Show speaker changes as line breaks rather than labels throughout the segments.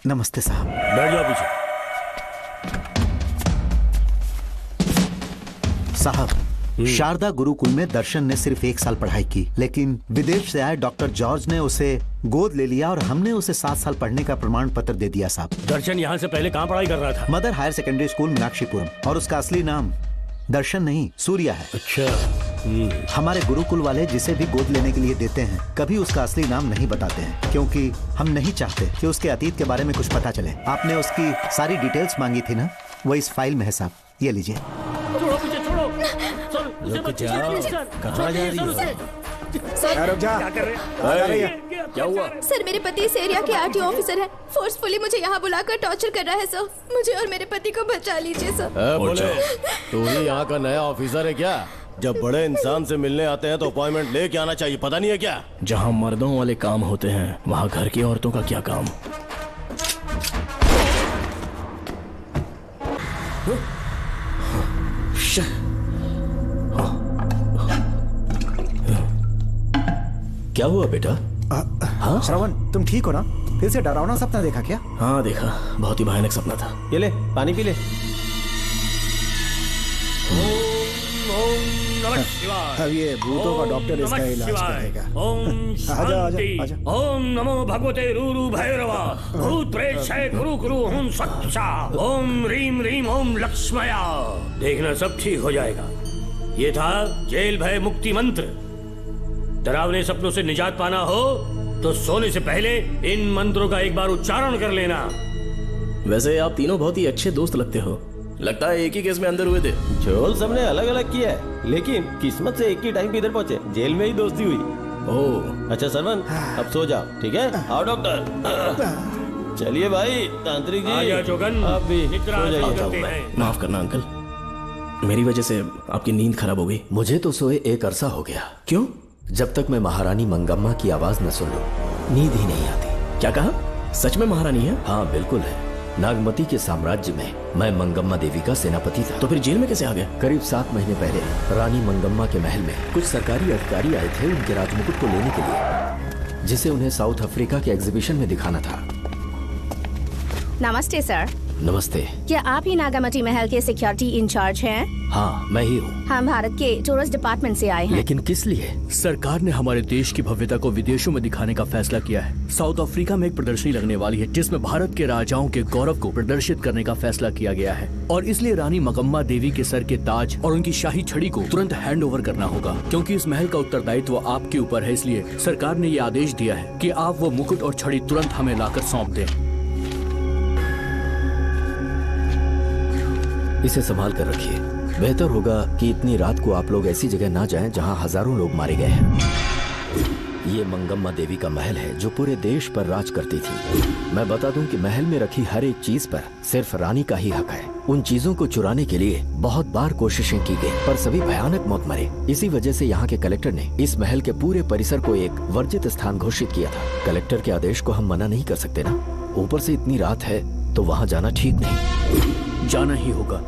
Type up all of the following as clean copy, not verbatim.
नमस्ते साहब।
बैठ जाओ पीछे।
साहब, शारदा गुरुकुल में दर्शन ने सिर्फ 1 साल पढ़ाई की, लेकिन विदेश से आए डॉक्टर जॉर्ज ने उसे गोद ले लिया और हमने उसे 7 साल पढ़ने का प्रमाण पत्र दे दिया साहब।
दर्शन यहाँ से पहले कहाँ पढ़ाई कर रहा था?
Mother higher secondary school Meenakshipuram, और उसका असली नाम दर्शन नहीं सूर्या है।
अच्छा।
हमारे गुरुकुल वाले जिसे भी गोद लेने के लिए देते हैं कभी उसका असली नाम नहीं बताते हैं, क्योंकि हम नहीं चाहते कि उसके अतीत के बारे में कुछ पता चले। आपने उसकी सारी डिटेल्स मांगी थी ना, वो इस फाइल में है साहब, ये लीजिए।
छोड़ो पीछे, छोड़ो। रुक जाओ, कहाँ जा रही हो?
रुक जा।
क्या कर रहे हैं? क्या हुआ?
सर, मेरे पति इस एरिया के आरटीओ ऑफिसर हैं। फोर्सफुली मुझे यहाँ बुलाकर टॉर्चर कर रहा है सर। मुझे और मेरे पति को बचा लीजिए सर।
बोले, तू ही यहाँ का नया ऑफिसर है क्या? जब बड़े इंसान से मिलने आते हैं तो अपॉइंटमेंट लेके आना चाहिए, पता नहीं है क्या?
जहाँ मर्दों वाले काम होते हैं वहाँ घर की औरतों का क्या काम? क्या हुआ बेटा?
हाँ श्रवण, तुम ठीक हो ना? फिर से डरावना सपना देखा क्या?
हाँ देखा, बहुत ही भयानक सपना था।
ये ले पानी पी ले।
अब ये भूतों का डॉक्टर इसका इलाज करेगा।
ओम शांति।
आजा।
ओम नमो भगवते रूरू भैरवा भूत प्रेत शय गुरु गुरु ओम सच्चा ओम रीम रीम ओम लक्ष्मया। देखना सब ठीक हो जाएगा। ये था जेल भय मुक्ति मंत्र। डरावने सपनों से निजात पाना हो तो सोने से पहले इन मंत्रों का एक बार उच्चारण कर लेना।
वैसे आप तीनों बहुत ही अच्छे दोस्त लगते हो। लगता है एक ही केस में अंदर हुए थे।
झोल सबने अलग अलग किया है, लेकिन किस्मत से एक ही टाइम पे इधर पहुंचे। जेल में ही दोस्ती हुई।
ओह
अच्छा सरवन, अब सो जाओ, ठीक है? आओ डॉक्टर। चलिए भाई तांत्रिक जी,
आजा जोगन,
आप भी
निद्रा
सो जाइए।
करते हैं।
माफ करना अंकल, मेरी वजह से आपकी नींद खराब हो गई।
मुझे तो सोए 1 अरसा हो गया।
क्यों?
जब तक मैं महारानी मंगम्मा की आवाज न सुन लूं नींद ही नहीं आती।
क्या कहा? सच में महारानी है?
हाँ बिल्कुल है। नागमती के साम्राज्य में मैं मंगम्मा देवी का सेनापति था।
तो फिर जेल में कैसे आ गए?
करीब 7 महीने पहले रानी मंगम्मा के महल में कुछ सरकारी अधिकारी आए थे उनके राजमुकुट को लेने के लिए, जिसे उन्हें साउथ अफ्रीका के एग्जीबिशन में दिखाना था।
नमस्ते सर।
नमस्ते।
क्या आप ही नागामती महल के सिक्योरिटी इंचार्ज हैं?
हाँ मैं ही हूँ।
हम भारत के टूरिस्ट डिपार्टमेंट से आए हैं।
लेकिन किस लिए?
सरकार ने हमारे देश की भव्यता को विदेशों में दिखाने का फैसला किया है। साउथ अफ्रीका में एक प्रदर्शनी लगने वाली है जिसमें भारत के राजाओं के गौरव को प्रदर्शित करने का फैसला किया गया है, और इसलिए रानी मंगम्मा देवी के सर के ताज और उनकी शाही छड़ी को तुरंत हैंड ओवर करना होगा। क्योंकि इस महल का उत्तरदायित्व आपके ऊपर है, इसलिए सरकार ने ये आदेश दिया है कि आप वो मुकुट और छड़ी तुरंत हमें लाकर सौंप दें।
इसे संभाल कर रखिए। बेहतर होगा कि इतनी रात को आप लोग ऐसी जगह ना जाएं जहां हजारों लोग मारे गए हैं। ये मंगम्मा देवी का महल है जो पूरे देश पर राज करती थी। मैं बता दूं कि महल में रखी हर एक चीज पर सिर्फ रानी का ही हक है। उन चीजों को चुराने के लिए बहुत बार कोशिशें की गई, पर सभी भयानक मौत मरे। इसी वजह से यहाँ के कलेक्टर ने इस महल के पूरे परिसर को एक वर्जित स्थान घोषित किया था। कलेक्टर के आदेश को हम मना नहीं कर सकते ना। ऊपर से इतनी रात है तो वहाँ जाना ठीक नहीं।
जाना ही होगा।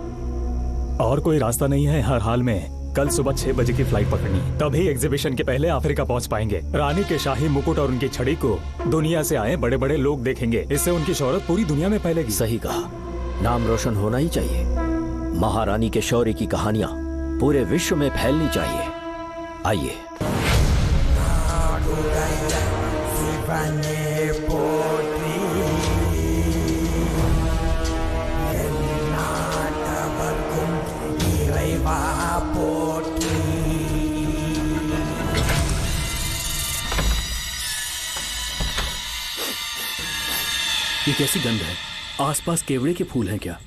और कोई रास्ता नहीं है। हर हाल में कल सुबह 6 बजे की फ्लाइट पकड़नी, तभी एग्जीबिशन के पहले अफ्रीका पहुंच पाएंगे। रानी के शाही मुकुट और उनकी छड़ी को दुनिया से आए बड़े बड़े लोग देखेंगे। इससे उनकी शोहरत पूरी दुनिया में फैलेगी।
सही कहा, नाम रोशन होना ही चाहिए। महारानी के शौर्य की कहानियां पूरे विश्व में फैलनी चाहिए। आइए।
ये कैसी गंध है? आसपास केवड़े के फूल हैं क्या?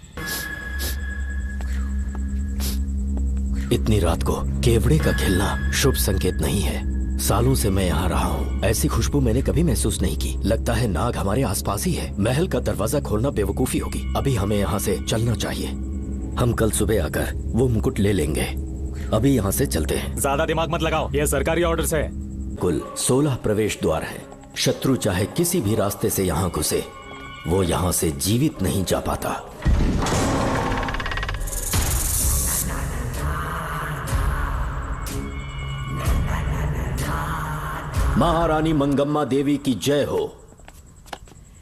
इतनी रात को केवड़े का खिलना शुभ संकेत नहीं है। सालों से मैं यहाँ रहा हूँ, ऐसी खुशबू मैंने कभी महसूस नहीं की। लगता है नाग हमारे आसपास ही है। महल का दरवाजा खोलना बेवकूफी होगी। अभी हमें यहाँ से चलना चाहिए। हम कल सुबह आकर वो मुकुट ले लेंगे। अभी यहाँ से चलते हैं।
ज्यादा दिमाग मत लगाओ, ये सरकारी ऑर्डर है।
कुल 16 प्रवेश द्वार है। शत्रु चाहे किसी भी रास्ते से यहाँ घुसे, वो यहाँ से जीवित नहीं जा पाता। महारानी मंगम्मा देवी की जय हो।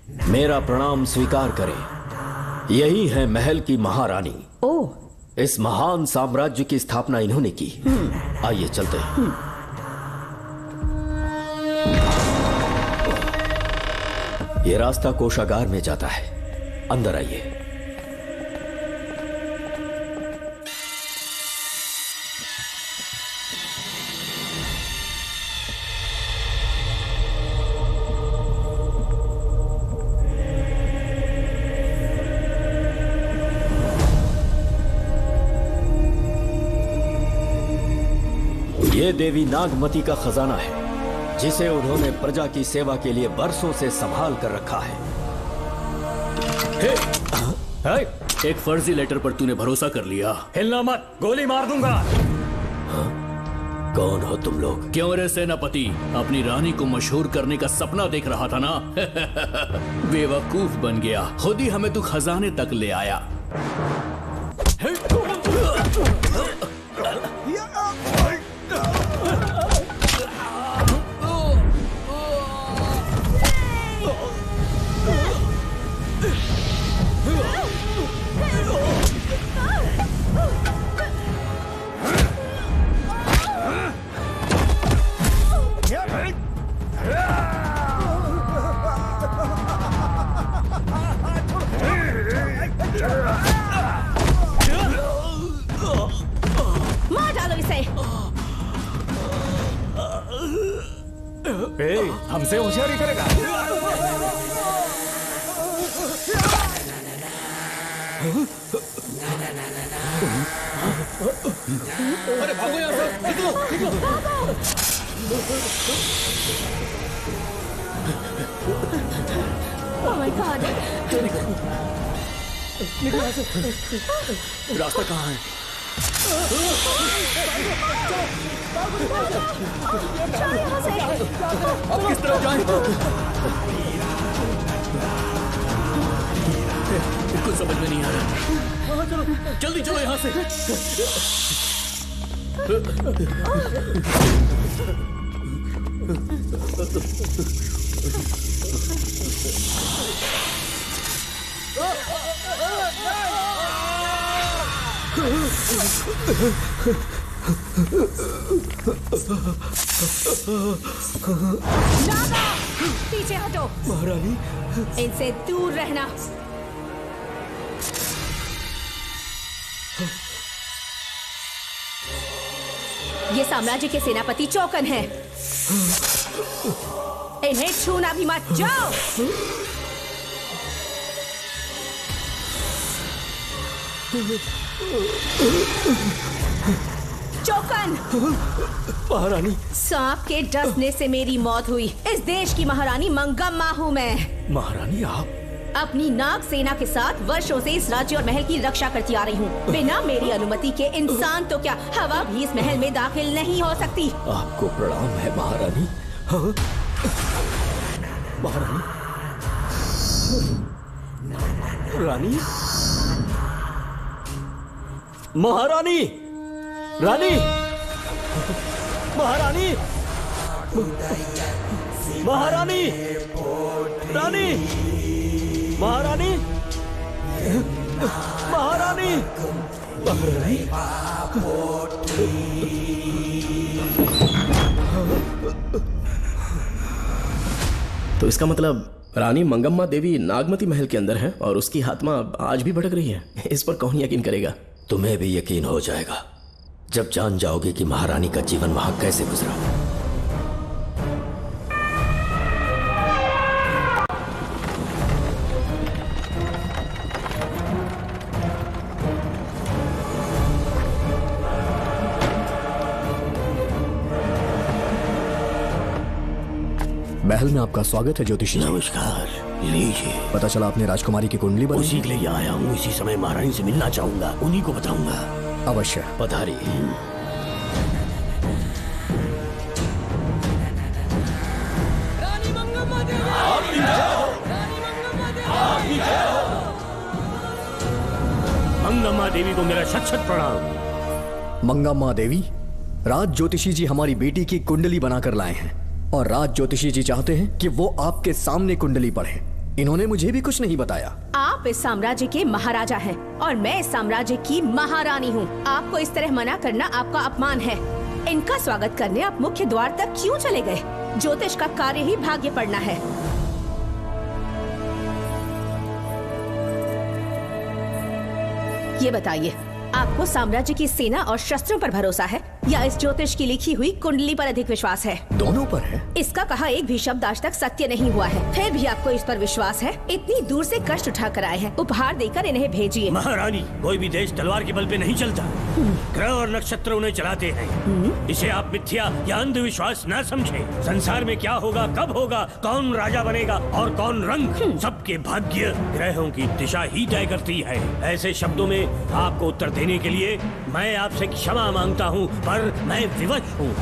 मेरा प्रणाम स्वीकार करें। यही है महल की महारानी।
ओह,
इस महान साम्राज्य की स्थापना इन्होंने की। आइए चलते हैं। ये रास्ता कोषागार में जाता है। अंदर आइए। ये देवी नागमती का खजाना है, जिसे उन्होंने प्रजा की सेवा के लिए बरसों से संभाल कर रखा है।
एक फर्जी लेटर पर तूने भरोसा कर लिया।
हिलना मत, गोली मार दूंगा।
कौन हो तुम लोग?
क्यों रे सेनापति, अपनी रानी को मशहूर करने का सपना देख रहा था ना? बेवकूफ बन गया। खुद ही हमें तू खजाने तक ले आया।
मार डालो इसे।
हमसे होशियारी करेगा।
अरे भागो यहाँ से, निकलो, निकलो।
Oh my God!
रास्ता कहाँ है? अब किस तरफ जाएं? कुछ समझ में नहीं आ रहा। जल्दी चलो यहाँ से।
नागा, पीछे हटो।
महारानी,
इनसे दूर रहना। ये साम्राज्य के सेनापति चौकन हैं। इन्हें छूना भी मत। जाओ। चौकन,
महारानी,
सांप के डसने से मेरी मौत हुई। इस देश की महारानी मंगम्मा हूँ मैं।
महारानी आप
अपनी नाग सेना के साथ वर्षों से इस राज्य और महल की रक्षा करती आ रही हूँ। बिना मेरी अनुमति के इंसान तो क्या, हवा भी इस महल में दाखिल नहीं हो सकती।
आपको प्रणाम है महारानी।
हाँ? महारानी, रानी, महारानी, रानी, महारानी, महारानी, रानी, महारानी, महारानी,
तो इसका मतलब रानी मंगम्मा देवी नागमती महल के अंदर है और उसकी आत्मा आज भी भटक रही है। इस पर कौन यकीन करेगा?
तुम्हें भी यकीन हो जाएगा जब जान जाओगे कि महारानी का जीवन वहां कैसे गुजरा।
महल में आपका स्वागत है ज्योतिषी।
नमस्कार, लीजिए।
पता चला आपने राजकुमारी की कुंडली बनाई।
उसी के लिए आया हूँ। इसी समय महारानी से मिलना चाहूंगा, उन्हीं को बताऊंगा।
अवश्य।
पधारी।
मंगम्मा देवी को मेरा शत शत प्रणाम।
मंगम्मा देवी, राज ज्योतिषी जी हमारी बेटी की कुंडली बनाकर लाए हैं और राज ज्योतिषी जी चाहते हैं कि वो आपके सामने कुंडली पढ़े।
इन्होंने मुझे भी कुछ नहीं बताया।
आप इस साम्राज्य के महाराजा हैं और मैं इस साम्राज्य की महारानी हूँ। आपको इस तरह मना करना आपका अपमान है। इनका स्वागत करने आप मुख्य द्वार तक क्यों चले गए? ज्योतिष का कार्य ही भाग्य पढ़ना है। ये बताइए, आपको साम्राज्य की सेना और शस्त्रों पर भरोसा है या इस ज्योतिष की लिखी हुई कुंडली पर अधिक विश्वास है?
दोनों पर है।
इसका कहा एक भी शब्द आज तक सत्य नहीं हुआ है, फिर भी आपको इस पर विश्वास है? इतनी दूर से कष्ट उठा कर आए हैं, उपहार देकर इन्हें भेजिए।
महारानी, कोई भी देश तलवार के बल पे नहीं चलता, ग्रह और नक्षत्र उन्हें चलाते हैं। इसे आप मिथ्या या अंधविश्वास न समझे। संसार में क्या होगा, कब होगा, कौन राजा बनेगा और कौन रंग, सबके भाग्य ग्रहों की दिशा ही तय करती है। ऐसे शब्दों में आपको उत्तर देने के लिए मैं आपसे क्षमा मांगता हूँ, पर मैं विवश हूँ।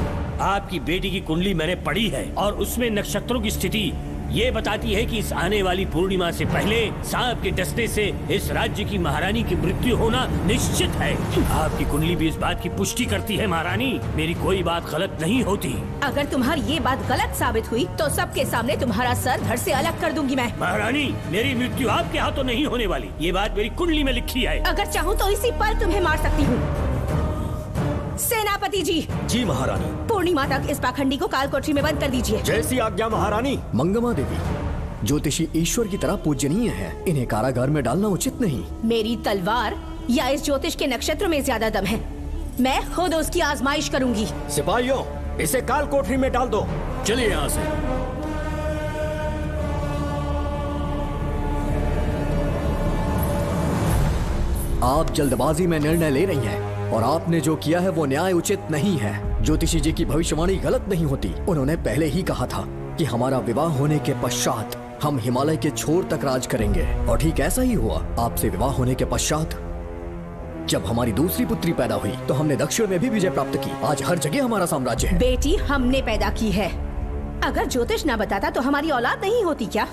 आपकी बेटी की कुंडली मैंने पढ़ी है और उसमें नक्षत्रों की स्थिति ये बताती है कि इस आने वाली पूर्णिमा से पहले सांप के डसने से इस राज्य की महारानी की मृत्यु होना निश्चित है। आपकी कुंडली भी इस बात की पुष्टि करती है। महारानी, मेरी कोई बात गलत नहीं होती।
अगर तुम्हारी ये बात गलत साबित हुई तो सबके सामने तुम्हारा सर धड़ से अलग कर दूंगी मैं।
महारानी, मेरी मृत्यु आपके हाथों नहीं होने वाली, ये बात मेरी कुंडली में लिखी है।
अगर चाहूँ तो इसी पल तुम्हें मार सकती हूँ। सेनापति जी।
जी महारानी।
पूर्णिमा तक इस पाखंडी को काल कोठरी में बंद कर दीजिए।
जैसी आज्ञा महारानी। मंगमा देवी ज्योतिषी ईश्वर की तरह पूजनीय है, इन्हें कारागार में डालना उचित नहीं।
मेरी तलवार या इस ज्योतिष के नक्षत्र में ज्यादा दम है, मैं खुद उसकी आजमाइश करूंगी।
सिपाहियों, इसे काल कोठरी में डाल दो।
चलिए यहाँ से।
आप जल्दबाजी में निर्णय ले रही हैं और आपने जो किया है वो न्याय उचित नहीं है। ज्योतिषी जी की भविष्यवाणी गलत नहीं होती। उन्होंने पहले ही कहा था कि हमारा विवाह होने के पश्चात हम हिमालय के छोर तक राज करेंगे, और ठीक ऐसा ही हुआ। आपसे विवाह होने के पश्चात जब हमारी दूसरी पुत्री पैदा हुई तो हमने दक्षिण में भी विजय प्राप्त की। आज हर जगह हमारा साम्राज्य है।
बेटी हमने पैदा की है। अगर ज्योतिष ना बताता तो हमारी औलाद नहीं होती क्या?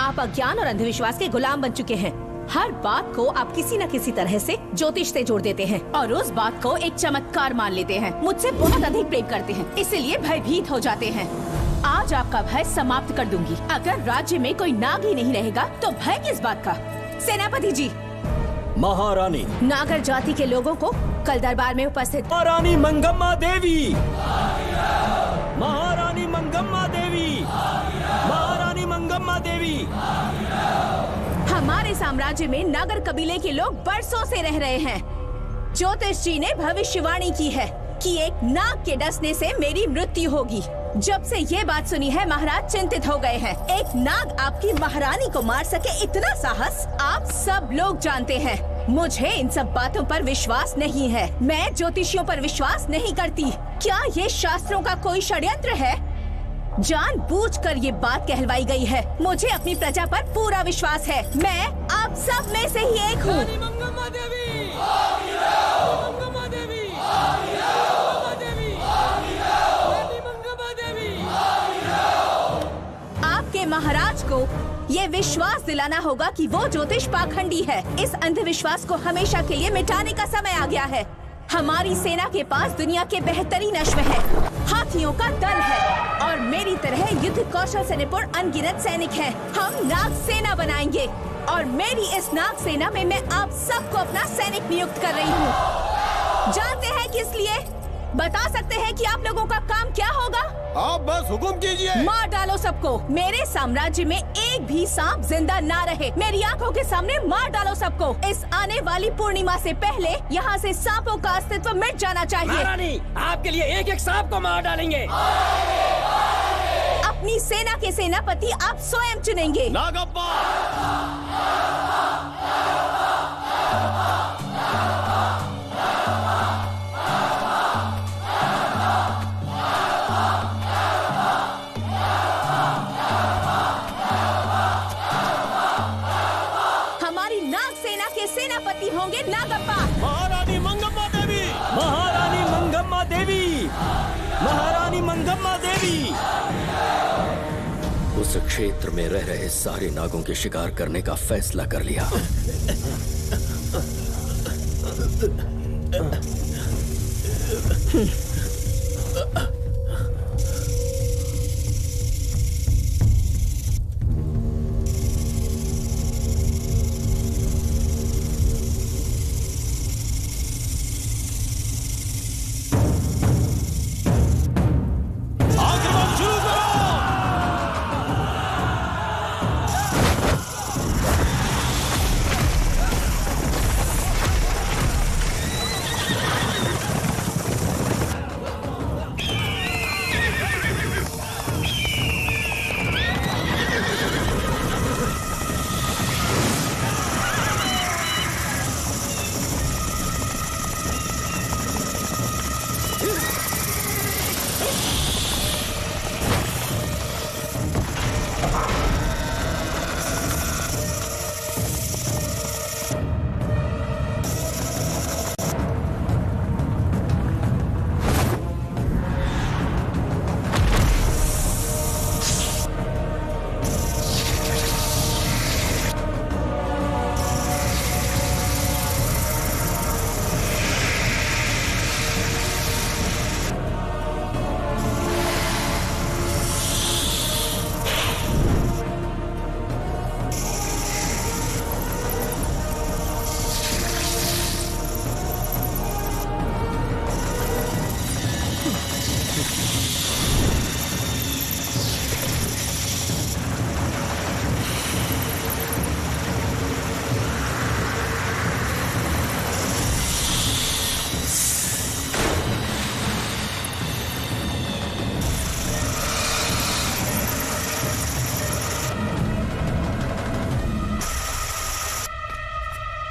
आप अज्ञान और अंधविश्वास के गुलाम बन चुके हैं। हर बात को आप किसी न किसी तरह से ज्योतिष से जोड़ देते हैं और उस बात को एक चमत्कार मान लेते हैं। मुझसे बहुत अधिक प्रेम करते हैं, इसीलिए भयभीत हो जाते हैं। आज आपका भय समाप्त कर दूंगी। अगर राज्य में कोई नाग ही नहीं रहेगा तो भय किस बात का? सेनापति जी।
महारानी।
नागर जाति के लोगों को कल दरबार में उपस्थित।
महारानी मंगम्मा देवी। महारानी मंगम्मा देवी। महारानी मंगम्मा देवी।
हमारे साम्राज्य में नागर कबीले के लोग बरसों से रह रहे हैं। ज्योतिष जी ने भविष्यवाणी की है कि एक नाग के डसने से मेरी मृत्यु होगी। जब से ये बात सुनी है महाराज चिंतित हो गए हैं। एक नाग आपकी महारानी को मार सके, इतना साहस आप सब लोग जानते हैं। मुझे इन सब बातों पर विश्वास नहीं है। मैं ज्योतिषियों पर विश्वास नहीं करती। क्या ये शास्त्रों का कोई षड्यंत्र है? जानबूझकर ये बात कहलवाई गई है। मुझे अपनी प्रजा पर पूरा विश्वास है। मैं आप सब में से ही एक हूँ। आपके महाराज को ये विश्वास दिलाना होगा कि वो ज्योतिष पाखंडी है। इस अंधविश्वास को हमेशा के लिए मिटाने का समय आ गया है। हमारी सेना के पास दुनिया के बेहतरीन अश्व है, हाथियों का दल है और मेरी तरह युद्ध कौशल से निपुण अनगिनत सैनिक हैं। हम नाग सेना बनाएंगे और मेरी इस नाग सेना में मैं आप सबको अपना सैनिक नियुक्त कर रही हूँ। जानते हैं किस लिए? बता सकते हैं कि आप लोगों का काम क्या होगा?
आप बस हुक्म कीजिए।
मार डालो सबको। मेरे साम्राज्य में एक भी सांप जिंदा ना रहे। मेरी आंखों के सामने मार डालो सबको। इस आने वाली पूर्णिमा से पहले यहाँ से सांपों का अस्तित्व मिट जाना चाहिए।
महारानी, आपके लिए एक एक सांप को मार डालेंगे।
अपनी सेना के सेनापति आप स्वयं चुनेंगे।
नागप्पा।
सेनापति होंगे नागप्पा।
महारानी मंगम्मा देवी। महारानी मंगम्मा देवी। महारानी मंगम्मा देवी।
उस क्षेत्र में रह रहे सारे नागों के शिकार करने का फैसला कर लिया।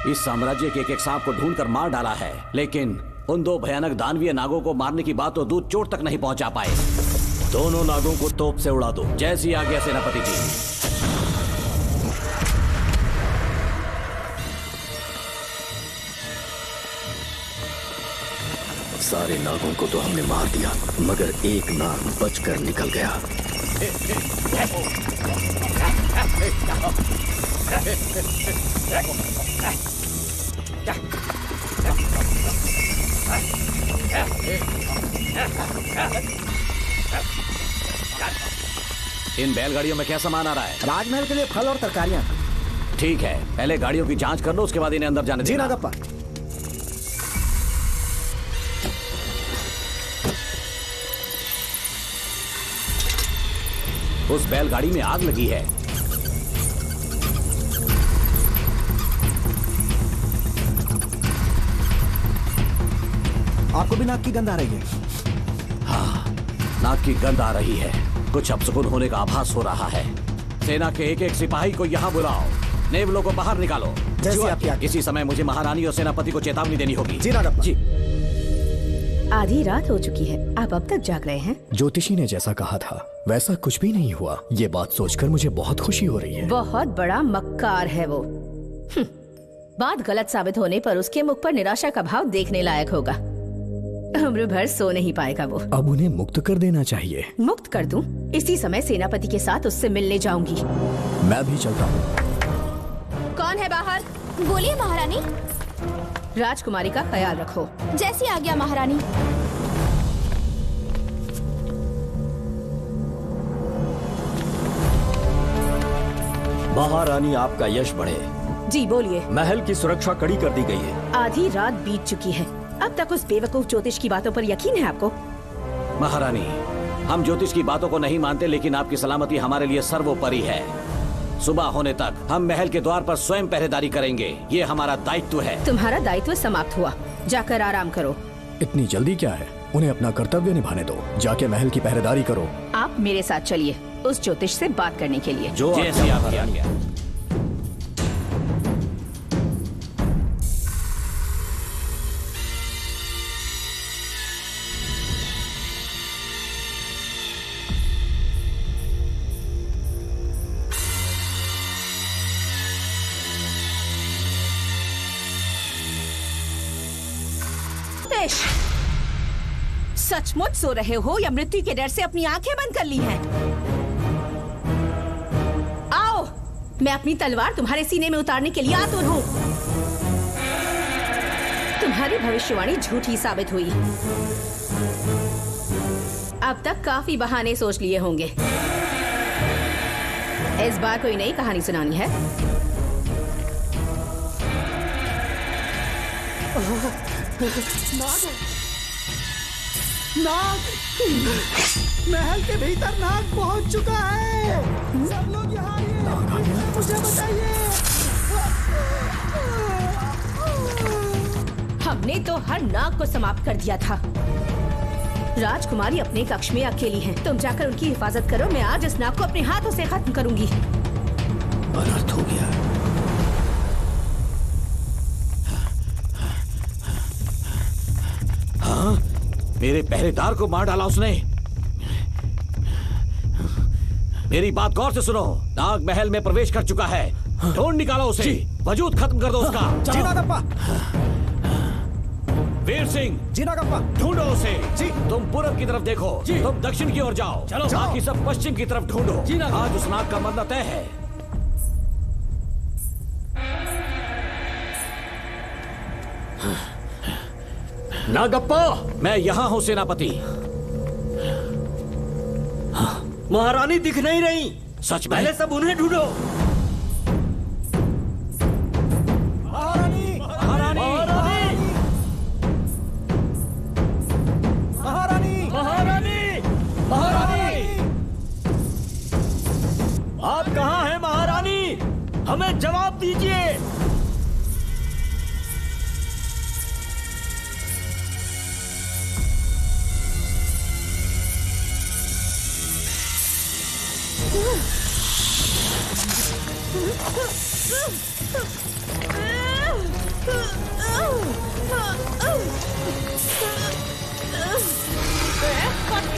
इस साम्राज्य के एक सांप को ढूंढकर मार डाला है, लेकिन उन 2 भयानक दानवीय नागों को मारने की बात तो दूध चोट तक नहीं पहुंचा पाए।
दोनों नागों को तोप से उड़ा दो।
जैसी आज्ञा सेनापति जी।
सारे नागों को तो हमने मार दिया, मगर एक नाग बचकर निकल गया।
इन बैलगाड़ियों में क्या सामान आ रहा है?
राजमहल के लिए फल और तरकारियां।
ठीक है, पहले गाड़ियों की जांच कर लो, उसके बाद इन्हें अंदर जाने
जी
देना।
नागप्पा।
उस बैलगाड़ी में आग लगी है।
आपको भी नाक की गंध आ रही है?
हाँ, नाक की गंध आ रही है। कुछ अपशकुन होने का आभास हो रहा है। सेना के एक सिपाही को यहाँ बुलाओ, नेवलों को बाहर निकालो।
जैसी आपकी आज्ञा।
इसी समय मुझे महारानी और सेनापति को चेतावनी देनी होगी।
जी नागप्पा।
जी।
आधी रात हो चुकी है, आप अब तक जाग रहे हैं?
ज्योतिषी ने जैसा कहा था वैसा कुछ भी नहीं हुआ। ये बात सोचकर मुझे बहुत खुशी हो रही है।
बहुत बड़ा मक्कार है वो। बात गलत साबित होने पर उसके मुख पर निराशा का भाव देखने लायक होगा। उम्र भर सो नहीं पाएगा वो।
अब उन्हें मुक्त कर देना चाहिए।
मुक्त कर दूं? इसी समय सेनापति के साथ उससे मिलने जाऊंगी।
मैं भी चलता हूँ।
कौन है बाहर?
बोलिए महारानी।
राजकुमारी का ख्याल रखो।
जैसी आज्ञा महारानी।
महारानी, आपका यश बढ़े।
जी बोलिए।
महल की सुरक्षा कड़ी कर दी गई है।
आधी रात बीत चुकी है, अब तक उस बेवकूफ ज्योतिष की बातों पर यकीन है आपको?
महारानी, हम ज्योतिष की बातों को नहीं मानते, लेकिन आपकी सलामती हमारे लिए सर्वोपरि है। सुबह होने तक हम महल के द्वार पर स्वयं पहरेदारी करेंगे, ये हमारा दायित्व है।
तुम्हारा दायित्व समाप्त हुआ, जाकर आराम करो।
इतनी जल्दी क्या है? उन्हें अपना कर्तव्य निभाने दो। जाके महल की पहरेदारी करो।
आप मेरे साथ चलिए उस ज्योतिष से बात करने के लिए।
जो जैसी आपकी आज्ञा।
सचमुच सो रहे हो या मृत्यु के डर से अपनी आंखें बंद कर ली हैं? आओ, मैं अपनी तलवार तुम्हारे सीने में उतारने के लिए आतुर हूँ। तुम्हारी भविष्यवाणी झूठी साबित हुई। अब तक काफी बहाने सोच लिए होंगे। इस बार कोई नई कहानी सुनानी है?
नाग! महल के भीतर नाग पहुंच चुका है। सब लोग यहाँ आइए, मुझे बचाइए।
हमने तो हर नाग को समाप्त कर दिया था। राजकुमारी अपने कक्ष में अकेली है, तुम जाकर उनकी हिफाजत करो। मैं आज इस नाग को अपने हाथों से खत्म करूंगी।
अनर्थ हो गया।
हाँ? मेरे पहरेदार को मार डाला उसने। मेरी बात गौर से सुनो। नाग महल में प्रवेश कर चुका है। ढूंढ निकालो उसे, वजूद खत्म कर दो उसका।
जी नागप्पा।
वीर सिंह।
जी नागप्पा।
ढूंढो उसे।
जी।
तुम पूरब की तरफ देखो, तुम दक्षिण की ओर जाओ।
चलो।
बाकी सब पश्चिम की तरफ ढूंढो।
जी नागप्पा।
आज उस नाग का मरना तय है।
नागप्पा!
मैं यहाँ हूँ सेनापति।
महारानी दिख नहीं रही।
सच में?
पहले सब उन्हें ढूंढो।
महारानी!
महारानी!
महारानी!
महारानी! महारानी! आप कहाँ हैं महारानी? हमें जवाब दीजिए।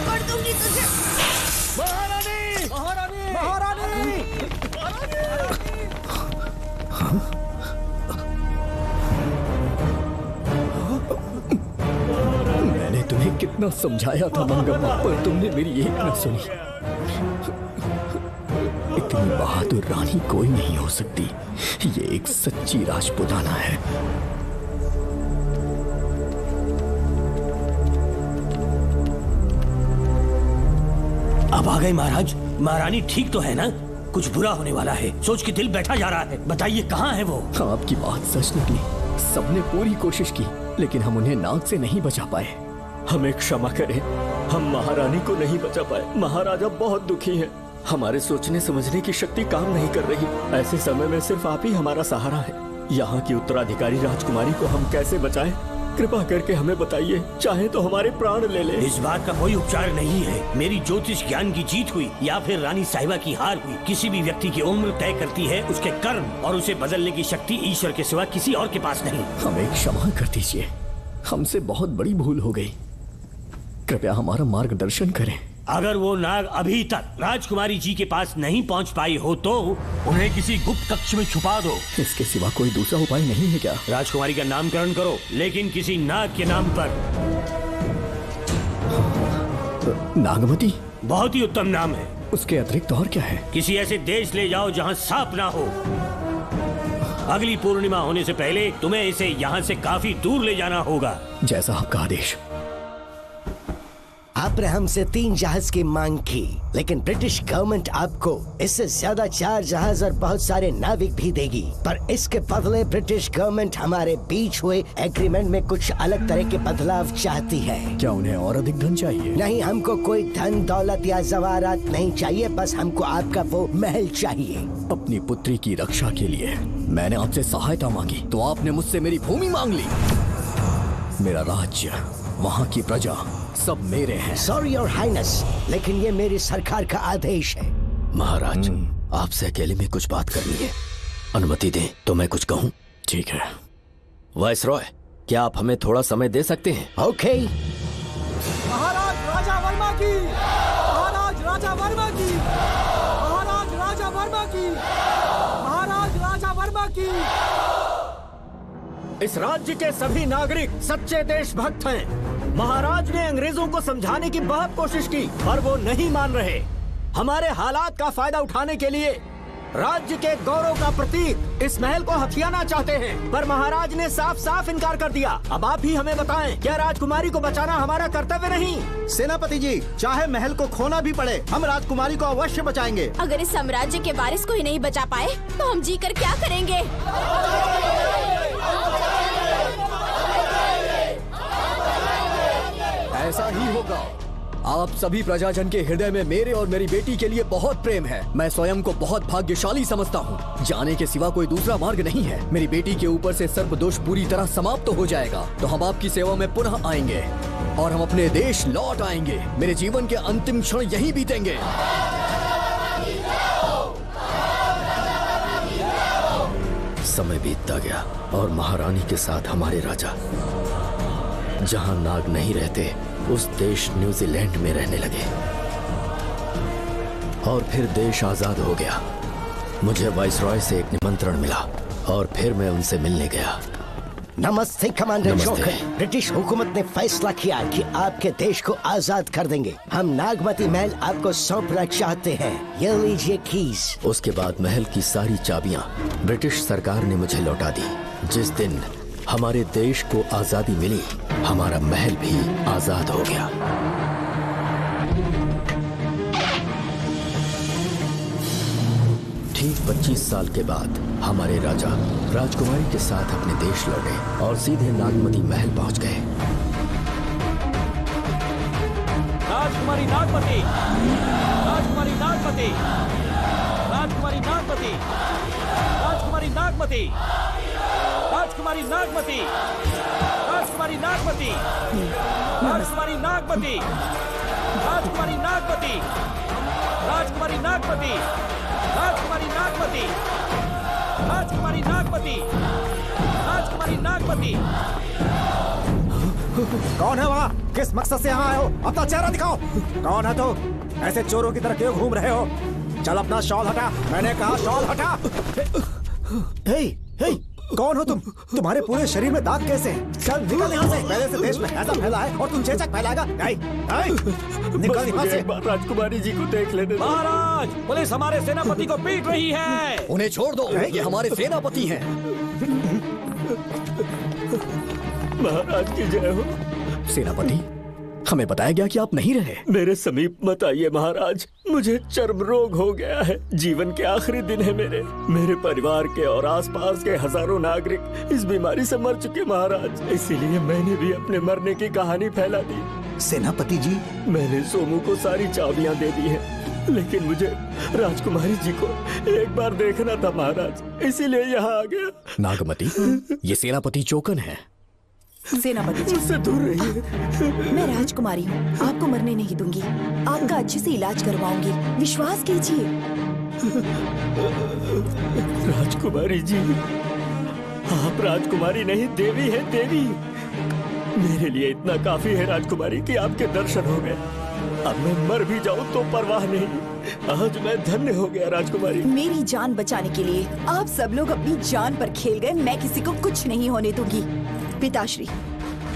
कर दूंगी तुझे।
महारानी महारानी महारानी
मैंने तुम्हें कितना समझाया था मंगम्मा, पर तुमने मेरी एक न सुनी। इतनी बहादुर रानी कोई नहीं हो सकती। ये एक सच्ची राजपुताना है।
अब आ गए महाराज। महारानी ठीक तो है ना? कुछ बुरा होने वाला है, सोच के दिल बैठा जा रहा है। बताइए कहाँ है वो?
आपकी बात सच निकली। सबने पूरी कोशिश की, लेकिन हम उन्हें नाग से नहीं बचा पाए। हमें क्षमा करें, हम महारानी को नहीं बचा पाए। महाराजा बहुत दुखी हैं। हमारे सोचने समझने की शक्ति काम नहीं कर रही। ऐसे समय में सिर्फ आप ही हमारा सहारा है। यहाँ की उत्तराधिकारी राजकुमारी को हम कैसे बचाएं? कृपा करके हमें बताइए, चाहे तो हमारे प्राण ले ले।
इस बात का कोई उपचार नहीं है। मेरी ज्योतिष ज्ञान की जीत हुई या फिर रानी साहिबा की हार हुई, किसी भी व्यक्ति की उम्र तय करती है उसके कर्म, और उसे बदलने की शक्ति ईश्वर के सिवा किसी और के पास नहीं।
हमें क्षमा कर दीजिए, हमसे बहुत बड़ी भूल हो गई। कृपया हमारा मार्गदर्शन करें।
अगर वो नाग अभी तक राजकुमारी जी के पास नहीं पहुंच पाई हो तो उन्हें किसी गुप्त कक्ष में छुपा दो।
इसके सिवा कोई दूसरा उपाय नहीं है क्या?
राजकुमारी का नामकरण करो, लेकिन किसी नाग के नाम पर।
नागमती
बहुत ही उत्तम नाम है।
उसके अतिरिक्त और क्या है?
किसी ऐसे देश ले जाओ जहाँ सांप ना हो। अगली पूर्णिमा होने से पहले तुम्हें इसे यहाँ से काफी दूर ले जाना होगा।
जैसा आपका आदेश।
आपने हमसे 3 जहाज की मांग की, लेकिन ब्रिटिश गवर्नमेंट आपको इससे ज्यादा 4 जहाज और बहुत सारे नाविक भी देगी। पर इसके बदले ब्रिटिश गवर्नमेंट हमारे बीच हुए एग्रीमेंट में कुछ अलग तरह के बदलाव चाहती है।
क्या उन्हें और अधिक धन चाहिए?
नहीं, हमको कोई धन दौलत या जवाहरात नहीं चाहिए, बस हमको आपका वो महल चाहिए।
अपनी पुत्री की रक्षा के लिए मैंने आपसे सहायता मांगी, तो आपने मुझसे मेरी भूमि मांग ली। मेरा राज्य, वहाँ की प्रजा सब मेरे हैं।
सॉरी योर हाइनेस, लेकिन ये मेरी सरकार का आदेश है।
महाराज, आपसे अकेले में कुछ बात करनी है। अनुमति दें तो मैं कुछ कहूँ?
ठीक है।
वाइसरॉय, क्या आप हमें थोड़ा समय दे सकते हैं?
ओके।
महाराज राजा वर्मा की, महाराज राजा वर्मा की, महाराज राजा वर्मा की, महाराज राजा वर्मा की।
इस राज्य के सभी नागरिक सच्चे देशभक्त हैं। महाराज ने अंग्रेजों को समझाने की बहुत कोशिश की, पर वो नहीं मान रहे। हमारे हालात का फायदा उठाने के लिए राज्य के गौरव का प्रतीक इस महल को हथियाना चाहते हैं, पर महाराज ने साफ साफ इनकार कर दिया। अब आप ही हमें बताएं, क्या राजकुमारी को बचाना हमारा कर्तव्य नहीं?
सेनापति जी, चाहे महल को खोना भी पड़े, हम राजकुमारी को अवश्य बचाएंगे।
अगर इस साम्राज्य के वारिस को ही नहीं बचा पाए तो हम जीकर क्या करेंगे?
ऐसा ही होगा। आप सभी प्रजाजन के हृदय में मेरे और मेरी बेटी के लिए बहुत प्रेम है। मैं स्वयं को बहुत भाग्यशाली समझता हूँ। जाने के सिवा कोई दूसरा मार्ग नहीं है। मेरी बेटी के ऊपर से सर्प दोष पूरी तरह समाप्त हो जाएगा, तो हम आपकी सेवा में पुनः आएंगे और हम अपने देश लौट आएंगे। मेरे जीवन के अंतिम क्षण यहीं बीतेंगे।
समय बीतता गया और महारानी के साथ हमारे राजा जहां नाग नहीं रहते उस देश न्यूजीलैंड में रहने लगे और फिर देश आजाद हो गया। मुझे वाइसरॉय से एक निमंत्रण मिला और फिर मैं उनसे मिलने गया।
नमस्ते कमांडर जोकर। ब्रिटिश हुकूमत ने फैसला किया कि आपके देश को आजाद कर देंगे। हम नागमती महल आपको सौंपना चाहते हैं। ये लीजिए कीज।
उसके बाद महल की सारी चाबियां ब्रिटिश सरकार ने मुझे लौटा दी। जिस दिन हमारे देश को आजादी मिली, हमारा महल भी आजाद हो गया। ठीक 25 साल के बाद हमारे राजा राजकुमारी के साथ अपने देश लौटे और सीधे नागमती महल पहुंच गए।
राजकुमारी नागमती, राजकुमारी नागमती, राजकुमारी नागमती, राजकुमारी नागमती, राजकुमारी नागमती, राजकुमारी नागमती, राजकुमारी नागमती, राजकुमारी नागमती, राजकुमारी नागमती, राजकुमारी नागमती, राजकुमारी नागमती, राजकुमारी नागमती।
कौन है वहाँ? किस मकसद से यहाँ आए हो? अपना चेहरा दिखाओ। कौन है तो? ऐसे चोरों की तरह क्यों घूम रहे हो? चल अपना शॉल हटा, मैंने कहा शॉल हटा। हे, हे, कौन हो तुम? तुम्हारे पूरे शरीर में दाग कैसे हैं? चल निकल यहाँ से। पहले से देश में ऐसा फैला है और तुम चेचक फैलाएगा। निकल यहाँ से।
राजकुमारी जी को देख लेने। महाराज, पुलिस हमारे सेनापति को पीट रही है।
उन्हें छोड़ दो, ये हमारे सेनापति हैं।
महाराज की जय हो।
सेनापति, हमें बताया गया कि आप नहीं रहे।
मेरे समीप मत आइए महाराज, मुझे चर्म रोग हो गया है। जीवन के आखिरी दिन है मेरे परिवार के और आसपास के हजारों नागरिक इस बीमारी से मर चुके महाराज। इसीलिए मैंने भी अपने मरने की कहानी फैला दी।
सेनापति जी,
मैंने सोमू को सारी चाबियां दे दी है, लेकिन मुझे राजकुमारी जी को एक बार देखना था महाराज, इसीलिए यहाँ आ गया।
नागमती, ये सेनापति चोकन है।
सेनापति जी,
मुझसे दूर रहिए।
मैं राजकुमारी हूँ, आपको मरने नहीं दूंगी। आपका अच्छे से इलाज करवाऊंगी, विश्वास कीजिए।
राजकुमारी जी, आप राजकुमारी नहीं देवी है, देवी। मेरे लिए इतना काफी है राजकुमारी कि आपके दर्शन हो गए। अब मैं मर भी जाऊं तो परवाह नहीं। आज मैं धन्य हो गया राजकुमारी।
मेरी जान बचाने के लिए आप सब लोग अपनी जान पर खेल गए। मैं किसी को कुछ नहीं होने दूंगी। पिताश्री,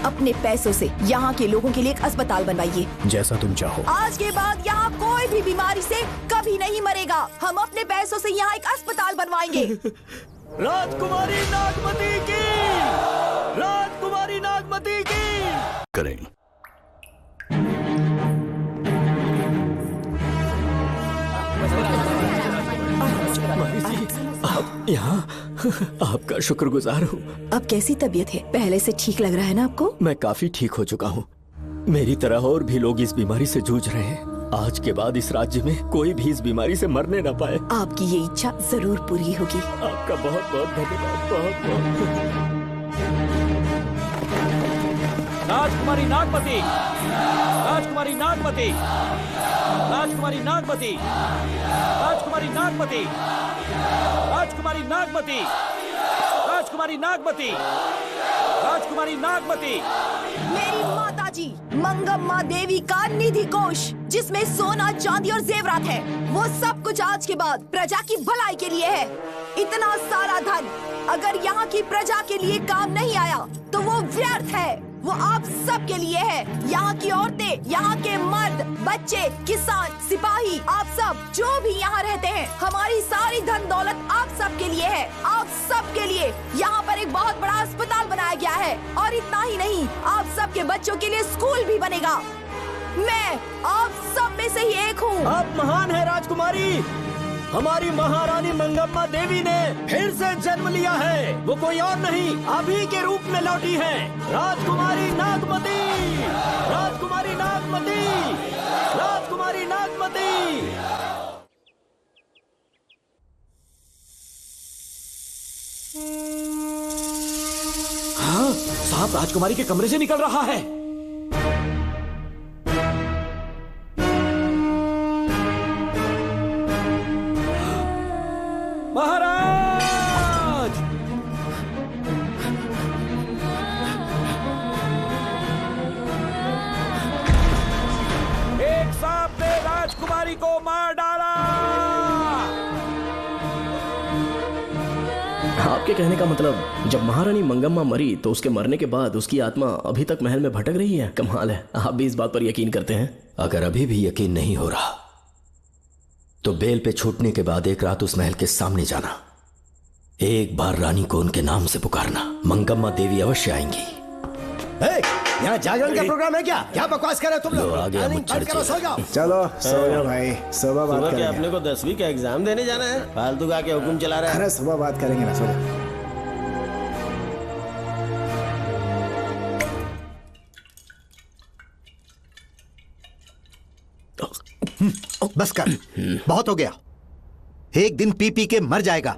अपने पैसों से यहाँ के लोगों के लिए एक अस्पताल बनवाइए।
जैसा तुम चाहो।
आज के बाद यहाँ कोई भी बीमारी से कभी नहीं मरेगा। हम अपने पैसों से यहाँ एक अस्पताल बनवाएंगे।
राजकुमारी नागमती की, राजकुमारी नागमती की।
करें।
आप यहाँ, आपका शुक्रगुजार हूँ।
अब कैसी तबीयत है? पहले से ठीक लग रहा है ना आपको?
मैं काफी ठीक हो चुका हूँ। मेरी तरह और भी लोग इस बीमारी से जूझ रहे हैं। आज के बाद इस राज्य में कोई भी इस बीमारी से मरने न पाए।
आपकी ये इच्छा जरूर पूरी होगी।
आपका बहुत बहुत धन्यवाद, बहुत बहुत। राजकुमारी नागमती, राजकुमारी नागमती, राजकुमारी नागमती, राजकुमारी नागमती, राजकुमारी नागमती, राजकुमारी नागमती, राजकुमारी नागमती।
मेरी माताजी मंगम्मा देवी का निधि कोष, जिसमें सोना, चांदी और जेवरात है, वो सब कुछ आज के बाद प्रजा की भलाई के लिए है। इतना सारा धन अगर यहाँ की प्रजा के लिए काम नहीं आया तो वो व्यर्थ है। वो आप सब के लिए है। यहाँ की औरतें, यहाँ के मर्द, बच्चे, किसान, सिपाही, आप सब जो भी यहाँ रहते हैं, हमारी सारी धन दौलत आप सब के लिए है। आप सब के लिए यहाँ पर एक बहुत बड़ा अस्पताल बनाया गया है। और इतना ही नहीं, आप सब के बच्चों के लिए स्कूल भी बनेगा। मैं आप सब में से ही एक हूँ।
आप महान है राजकुमारी। हमारी महारानी मंगम्मा देवी ने फिर से जन्म लिया है। वो कोई और नहीं, आप ही के रूप में लौटी है। राजकुमारी नागमती, राजकुमारी नागमती, राजकुमारी नागमती। हाँ, सांप राजकुमारी के कमरे से निकल रहा है। महाराज, एक सांप ने राजकुमारी को मार डाला।
आपके कहने का मतलब, जब महारानी मंगम्मा मरी तो उसके मरने के बाद उसकी आत्मा अभी तक महल में भटक रही है? कमाल है, आप भी इस बात पर यकीन करते हैं?
अगर अभी भी यकीन नहीं हो रहा तो बेल पे छूटने के बाद एक रात उस महल के सामने जाना, एक बार रानी को उनके नाम से पुकारना। मंगम्मा देवी अवश्य आएंगी।
यहाँ जागरण का प्रोग्राम है क्या? क्या बकवास कर रहे हो तुम लोग?
आगे
चलो सो जाओ।
चलो सो जाओ भाई, सुबह बात करेंगे।
अपने को 10वीं का एग्जाम देने जाना है, फालतू का क्या हुक्म चला रहा है?
अरे सुबह बात करेंगे ना, सो जाओ।
बस कर, बहुत हो गया। एक दिन पी पी के मर जाएगा।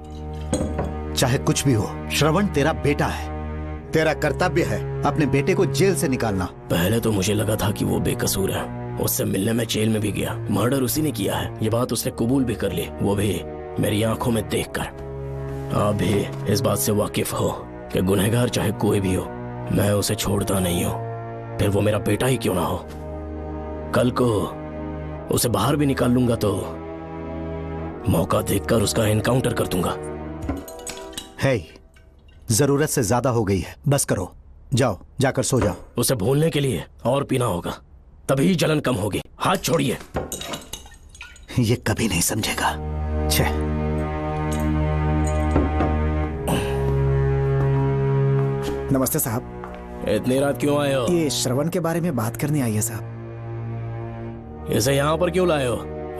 चाहे कुछ भी हो, श्रवण तेरा बेटा है। तेरा कर्तव्य है अपने बेटे को जेल से निकालना।
पहले तो मुझे लगा था कि वो बेकसूर है, उससे मिलने में जेल में भी गया। मर्डर उसी ने किया है, ये बात उसने कबूल भी कर ली, वो भी मेरी आंखों में देखकर। आप भी इस बात से वाकिफ हो कि गुनहगार चाहे कोई भी हो, मैं उसे छोड़ता नहीं हूँ, फिर वो मेरा बेटा ही क्यों ना हो। कल को उसे बाहर भी निकाल लूंगा तो मौका देखकर उसका एनकाउंटर कर दूंगा।
है, जरूरत से ज्यादा हो गई है, बस करो, जाओ जाकर सो जाओ।
उसे भूलने के लिए और पीना होगा, तभी जलन कम होगी। हाथ छोड़िए।
ये कभी नहीं समझेगा। छे।
नमस्ते साहब।
इतनी रात क्यों आए हो?
ये श्रवण के बारे में बात करने आई है साहब।
इसे यहाँ पर क्यों लाए हो?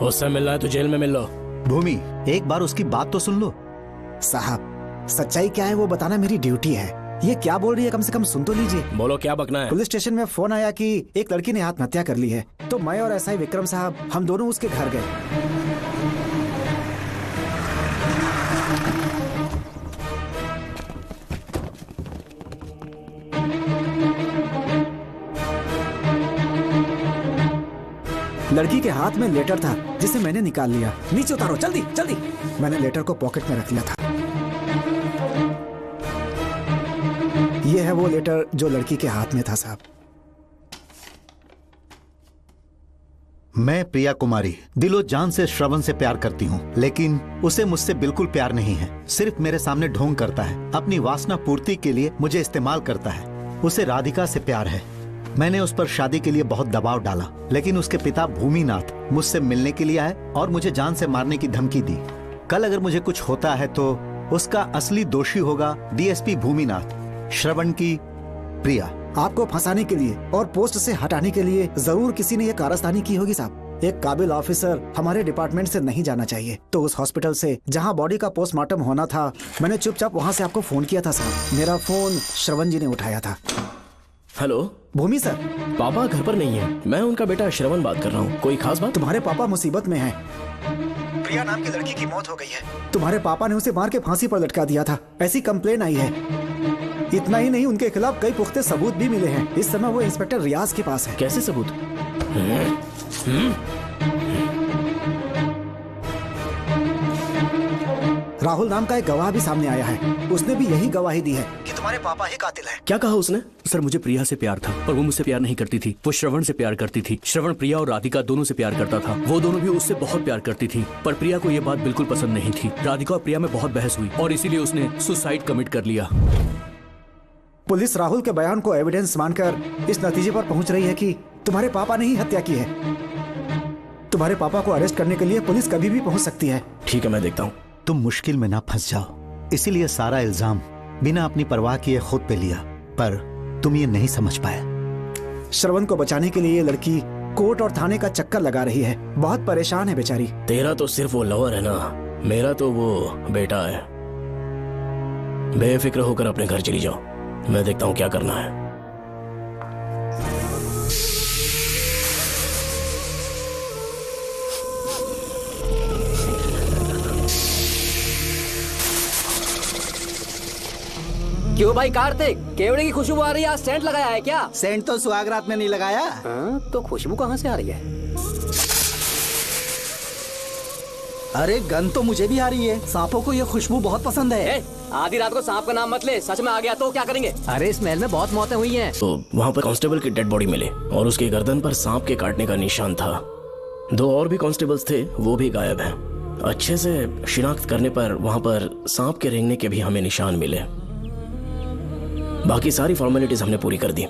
उससे मिलना है तो जेल में मिल लो।
भूमि, एक बार उसकी बात तो सुन लो।
साहब, सच्चाई क्या है वो बताना मेरी ड्यूटी है। ये क्या बोल रही है कम से कम सुन तो लीजिए।
बोलो, क्या बकना है?
पुलिस स्टेशन में फोन आया कि एक लड़की ने आत्महत्या कर ली है, तो मैं और एसआई विक्रम साहब हम दोनों उसके घर गए। लड़की के हाथ में लेटर था जिसे मैंने निकाल लिया। नीचे उतारो, जल्दी जल्दी। मैंने लेटर को पॉकेट में रख लिया था। यह है वो लेटर जो लड़की के हाथ में था साहब।
मैं प्रिया कुमारी दिलो जान से श्रवण से प्यार करती हूँ, लेकिन उसे मुझसे बिल्कुल प्यार नहीं है। सिर्फ मेरे सामने ढोंग करता है, अपनी वासना पूर्ति के लिए मुझे इस्तेमाल करता है। उसे राधिका से प्यार है। मैंने उस पर शादी के लिए बहुत दबाव डाला, लेकिन उसके पिता भूमिनाथ मुझसे मिलने के लिए आए और मुझे जान से मारने की धमकी दी। कल अगर मुझे कुछ होता है तो उसका असली दोषी होगा डीएसपी भूमिनाथ। श्रवण की प्रिया।
आपको फंसाने के लिए और पोस्ट से हटाने के लिए जरूर किसी ने ये कारस्तानी की होगी साहब। एक काबिल ऑफिसर हमारे डिपार्टमेंट से नहीं जाना चाहिए। तो उस हॉस्पिटल से जहां बॉडी का पोस्टमार्टम होना था, मैंने चुपचाप वहां से आपको फोन किया था साहब। मेरा फोन श्रवण जी ने उठाया था।
हेलो
भूमि सर।
पापा घर पर नहीं है, मैं उनका बेटा श्रवण बात कर रहा हूँ। कोई खास बात?
तुम्हारे पापा मुसीबत में हैं। प्रिया नाम की लड़की की मौत हो गई है। तुम्हारे पापा ने उसे मार के फांसी पर लटका दिया था, ऐसी कंप्लेन आई है। इतना ही नहीं, उनके खिलाफ कई पुख्ते सबूत भी मिले हैं। इस समय वो इंस्पेक्टर रियाज के पास है।
कैसे सबूत?
राहुल नाम का एक गवाह भी सामने आया है। उसने भी यही गवाही दी है कि तुम्हारे पापा ही कातिल है।
क्या कहा उसने?
सर, मुझे प्रिया से प्यार था, पर वो मुझसे प्यार नहीं करती थी। वो श्रवण से प्यार करती थी। श्रवण प्रिया और राधिका दोनों से प्यार करता था। वो दोनों भी उससे बहुत प्यार करती थी, पर प्रिया को ये बात बिल्कुल पसंद नहीं थी। राधिका और प्रिया में बहुत बहस हुई और इसीलिए उसने सुसाइड कमिट कर लिया।
पुलिस राहुल के बयान को एविडेंस मानकर इस नतीजे पर पहुंच रही है कि तुम्हारे पापा ने ही हत्या की है। तुम्हारे पापा को अरेस्ट करने के लिए पुलिस कभी भी पहुंच सकती है।
ठीक है, मैं देखता हूँ।
तुम मुश्किल में ना फंस जाओ, इसीलिए सारा इल्जाम बिना अपनी परवाह किए खुद पे लिया, पर तुम ये नहीं समझ पाए।
श्रवण को बचाने के लिए ये लड़की कोर्ट और थाने का चक्कर लगा रही है। बहुत परेशान है बेचारी।
तेरा तो सिर्फ वो लवर है ना, मेरा तो वो बेटा है। बेफिक्र होकर अपने घर चली जाओ, मैं देखता हूँ क्या करना है।
क्यों भाई कार्तिक, केवड़े की खुशबू आ रही है? आज सेंट लगाया है क्या?
सेंट तो सुहाग रात में नहीं लगाया।
तो खुशबू कहाँ से आ रही है?
अरे गन तो मुझे भी आ रही है। सांपों को ये खुशबू बहुत पसंद है।
आधी रात को सांप का नाम मत ले, सच में आ गया तो क्या करेंगे? अरे इस महल में बहुत मौतें हुई हैं।
तो वहाँ पर कांस्टेबल की डेड बॉडी मिली और उसकी गर्दन पर सांप के काटने का निशान था। 2 और भी कांस्टेबल्स थे, वो भी गायब हैं। अच्छे से शिनाख्त करने पर वहाँ पर सांप के रेंगने के भी हमें निशान मिले। बाकी सारी फॉर्मेलिटीज हमने पूरी कर दी।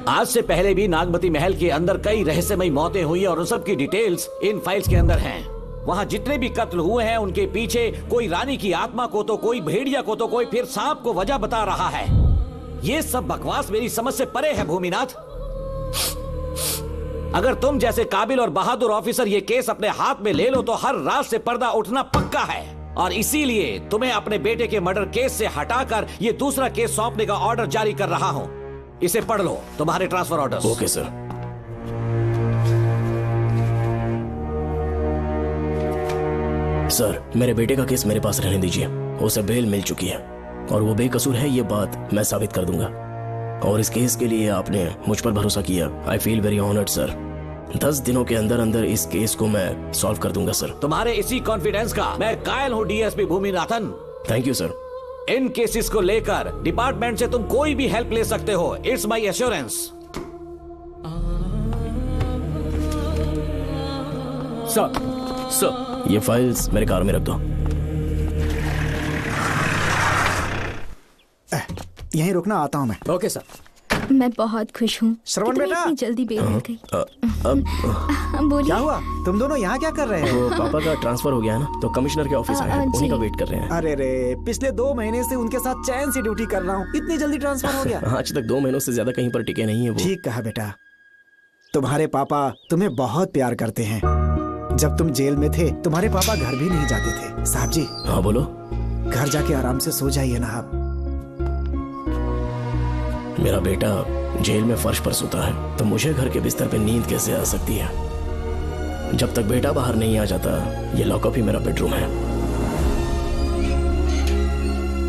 आज से पहले भी नागमती महल के अंदर कई रहस्यमयी मौतें हुई और उन सब की डिटेल्स इन फाइल्स के अंदर हैं। वहाँ जितने भी कत्ल हुए हैं उनके पीछे कोई रानी की आत्मा को तो कोई भेड़िया को तो कोई फिर सांप को वजह बता रहा है। ये सब बकवास मेरी समझ से परे है भूमिनाथ। अगर तुम जैसे काबिल और बहादुर ऑफिसर ये केस अपने हाथ में ले लो तो हर रात से पर्दा उठना पक्का है, और इसीलिए तुम्हें अपने बेटे के मर्डर केस से हटाकर ये दूसरा केस सौंपने का ऑर्डर जारी कर रहा हूं। इसे पढ़ लो, तुम्हारे transfer order.
Okay sir. Sir, मेरे बेटे का केस मेरे पास रहने दीजिए। उसे बेल मिल चुकी है और वो बेकसूर है, ये बात मैं साबित कर दूंगा। और इस केस के लिए आपने मुझ पर भरोसा किया। I feel very honoured sir. 10 दिनों के अंदर अंदर इस केस को मैं सॉल्व कर दूंगा सर।
तुम्हारे इसी कॉन्फिडेंस का मैं कायल हूँ DSP Bhuminathan.
Thank you sir.
In cases को लेकर डिपार्टमेंट से तुम कोई भी हेल्प ले सकते हो। It's my assurance.
सर ये फाइल्स मेरे कार में रख दो।
यहीं रुकना, आता हूँ मैं।
Okay sir.
मैं बहुत खुश हूँ।
श्रवण बेटा,
इतनी जल्दी बेल मिल गई। बोलिए।
क्या हुआ? तुम दोनों यहाँ क्या कर रहे
वो
हो?
पापा का ट्रांसफर हो गया है ना, तो कमिश्नर के ऑफिस आए हैं, उन्हीं का वेट कर रहे हैं।
अरे रे, पिछले 2 महीने से उनके साथ चैन से ड्यूटी कर रहा हूँ, इतनी जल्दी ट्रांसफर हो गया?
आज तक 2 महीनों से ज्यादा कहीं पर टिके नहीं है वो।
ठीक कहा बेटा, तुम्हारे पापा तुम्हें बहुत प्यार करते हैं। जब तुम जेल में थे तुम्हारे पापा घर भी नहीं जाते थे। साहब जी।
हाँ बोलो।
घर जाके आराम से सो जाइए ना आप।
मेरा बेटा जेल में फर्श पर सोता है तो मुझे घर के बिस्तर पे नींद कैसे आ सकती है? जब तक बेटा बाहर नहीं आ जाता, ये लॉकअप ही मेरा बेडरूम है।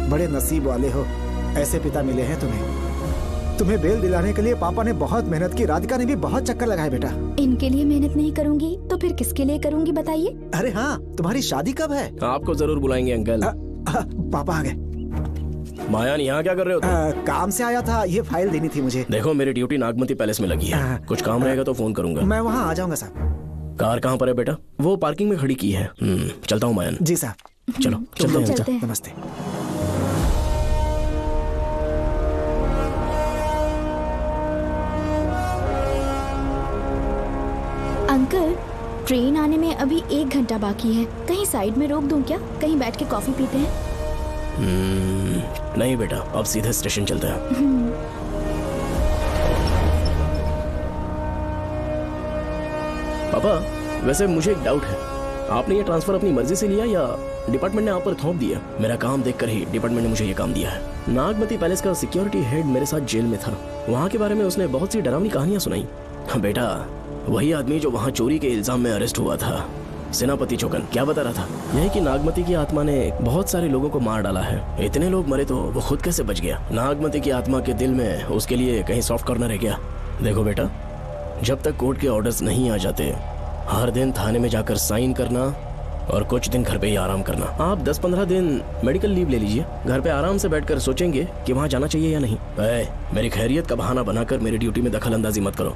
बड़े नसीब वाले हो, ऐसे पिता मिले हैं तुम्हें। तुम्हें बेल दिलाने के लिए पापा ने बहुत मेहनत की। राधिका ने भी बहुत चक्कर लगाए बेटा।
इनके लिए मेहनत नहीं करूंगी तो फिर किसके लिए करूंगी बताइए?
अरे हाँ, तुम्हारी शादी कब है?
आपको जरूर बुलाएंगे अंकल।
पापा आ गए।
मायान यहाँ क्या कर रहे हो तुम?
काम से आया था, ये फाइल देनी थी मुझे।
देखो मेरी ड्यूटी नागमती पैलेस में लगी है, कुछ काम रहेगा तो फोन करूंगा।
मैं वहाँ आ जाऊंगा साहब।
कार कहाँ पर है बेटा? वो पार्किंग में खड़ी की है। चलता हूँ मायान।
जी साहब।
चलो चलते हैं।
नमस्ते।
अंकल, ट्रेन आने में अभी 1 घंटा बाकी है। कहीं साइड में रोक दूं क्या? कहीं बैठ के कॉफी पीते हैं?
नहीं बेटा, अब सीधे स्टेशन चलते हैं। पापा, वैसे मुझे एक डाउट है। आपने ये ट्रांसफर अपनी मर्जी से लिया या डिपार्टमेंट ने आप पर थोप दिया? मेरा काम देखकर ही डिपार्टमेंट ने मुझे ये काम दिया है। नागमती पैलेस का सिक्योरिटी हेड मेरे साथ जेल में था। वहाँ के बारे में उसने बहुत सी डरावनी कहानियां सुनाई। बेटा, वही आदमी जो वहाँ चोरी के इल्जाम में अरेस्ट हुआ था, सेनापति चौकन, क्या बता रहा था? यही कि नागमती की आत्मा ने बहुत सारे लोगों को मार डाला है। इतने लोग मरे तो वो खुद कैसे बच गया? नागमती की आत्मा के दिल में उसके लिए कहीं सॉफ्ट कॉर्नर है क्या? देखो बेटा, जब तक कोर्ट के ऑर्डर्स नहीं आ जाते, हर दिन थाने में जाकर साइन करना और कुछ दिन घर पे ही आराम करना। आप 10-15 दिन मेडिकल लीव ले लीजिए। घर पे आराम से बैठकर सोचेंगे कि वहाँ जाना चाहिए या नहीं। मेरी खैरियत का बहाना बनाकर मेरी ड्यूटी में दखल अंदाजी मत करो।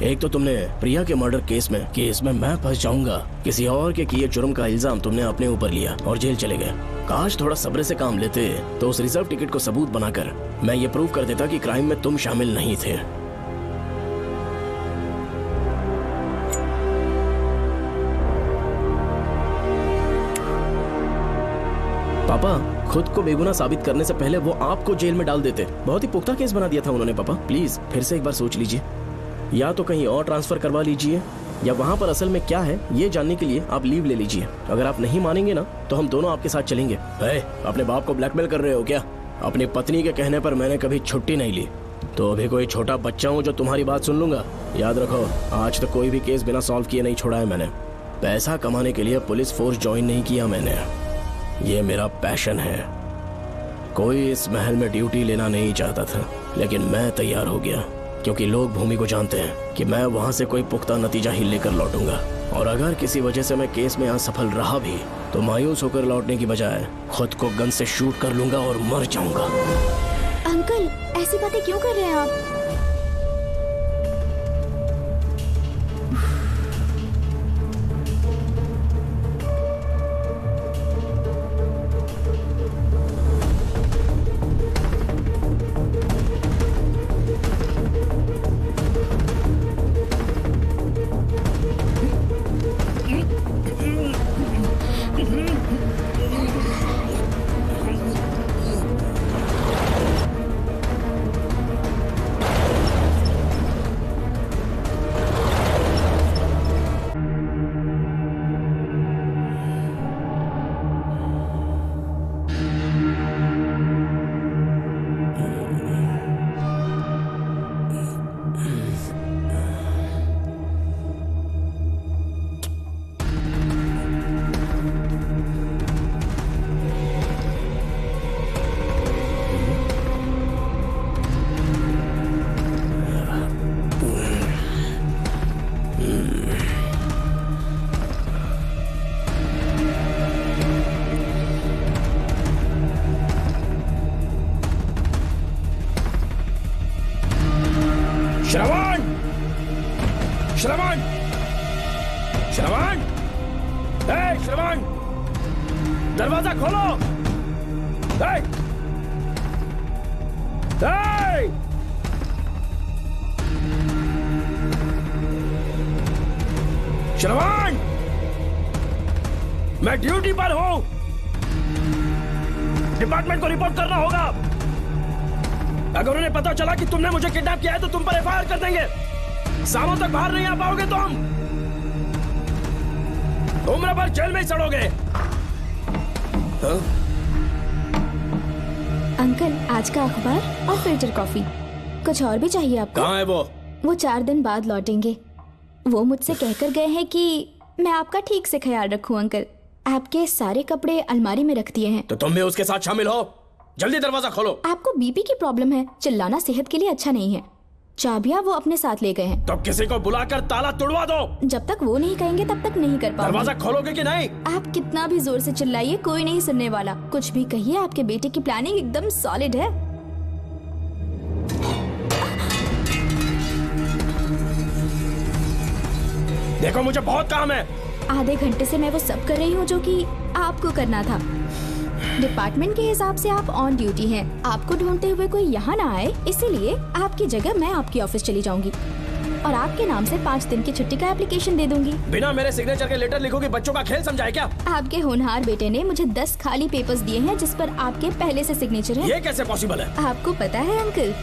एक तो तुमने प्रिया के मर्डर केस में कि इसमें मैं फंस जाऊंगा, किसी और के किए जुर्म का इल्जाम तुमने अपने ऊपर लिया और जेल चले गए। काश थोड़ा सब्र से काम लेते तो उस रिजर्व टिकट को सबूत बनाकर मैं ये प्रूव कर देता कि क्राइम में तुम शामिल नहीं थे। पापा, खुद को बेगुनाह साबित करने से पहले वो आपको जेल में डाल देते। बहुत ही पुख्ता केस बना दिया था उन्होंने। पापा प्लीज फिर से एक बार सोच लीजिए। या तो कहीं और ट्रांसफर करवा लीजिए या वहाँ पर असल में क्या है ये जानने के लिए आप लीव ले लीजिए। अगर आप नहीं मानेंगे ना तो हम दोनों आपके साथ चलेंगे। अपने बाप को ब्लैकमेल कर रहे हो क्या? अपनी पत्नी के कहने पर मैंने कभी छुट्टी नहीं ली, तो अभी कोई छोटा बच्चा हूँ जो तुम्हारी बात सुन लूंगा? याद रखो, आज तक कोई भी केस बिना सॉल्व किए नहीं छोड़ा है मैंने। पैसा कमाने के लिए पुलिस फोर्स ज्वाइन नहीं किया मैंने, ये मेरा पैशन है। कोई इस महल में ड्यूटी लेना नहीं चाहता था, लेकिन मैं तैयार हो गया क्योंकि लोग भूमि को जानते हैं कि मैं वहां से कोई पुख्ता नतीजा ही लेकर लौटूंगा। और अगर किसी वजह से मैं केस में असफल रहा भी तो मायूस होकर लौटने की बजाय खुद को गन से शूट कर लूंगा और मर जाऊंगा।
अंकल, ऐसी बातें क्यों कर रहे हैं आप?
श्रवण, श्रवण, दरवाजा खोलो। श्रवण, मैं ड्यूटी पर हूं। डिपार्टमेंट को रिपोर्ट करना होगा। अगर उन्हें पता चला कि तुमने मुझे किडनैप किया है तो तुम पर एफआईआर कर देंगे। सालों तक बाहर नहीं आ पाओगे तुम। उम्र भर जेल में ही सड़ोगे।
अंकल, आज का अखबार और फिल्टर कॉफी। कुछ और भी चाहिए आपको?
कहाँ है वो?
वो 4 दिन बाद लौटेंगे। वो मुझसे कहकर गए हैं कि मैं आपका ठीक से ख्याल रखूं अंकल। आपके सारे कपड़े अलमारी में रख दिए हैं।
तो तुम भी उसके साथ शामिल हो। जल्दी दरवाजा खोलो।
आपको बीपी की प्रॉब्लम है, चिल्लाना सेहत के लिए अच्छा नहीं है। चाबियां वो अपने साथ ले गए हैं।
तो किसी को बुलाकर ताला तोड़वा दो।
जब तक वो नहीं कहेंगे तब तक नहीं कर पाओगे।
दरवाजा खोलोगे कि नहीं?
आप कितना भी जोर से चिल्लाइए, कोई नहीं सुनने वाला। कुछ भी कहिए, आपके बेटे की प्लानिंग एकदम सॉलिड है।
देखो, मुझे बहुत काम है।
आधे घंटे से मैं वो सब कर रही हूँ जो कि आपको करना था। डिपार्टमेंट के हिसाब से आप ऑन ड्यूटी हैं। आपको ढूंढते हुए कोई यहाँ ना आए, इसीलिए आपकी जगह मैं आपकी ऑफिस चली जाऊंगी और आपके नाम से 5 दिन की छुट्टी का एप्लीकेशन दे दूंगी।
बिना मेरे सिग्नेचर के लेटर लिखोगे? बच्चों का खेल समझा है क्या?
आपके होनहार बेटे ने मुझे 10 खाली पेपर्स दिए हैं जिस पर आपके पहले से सिग्नेचर है।
ये कैसे पॉसिबल है?
आपको पता है अंकल,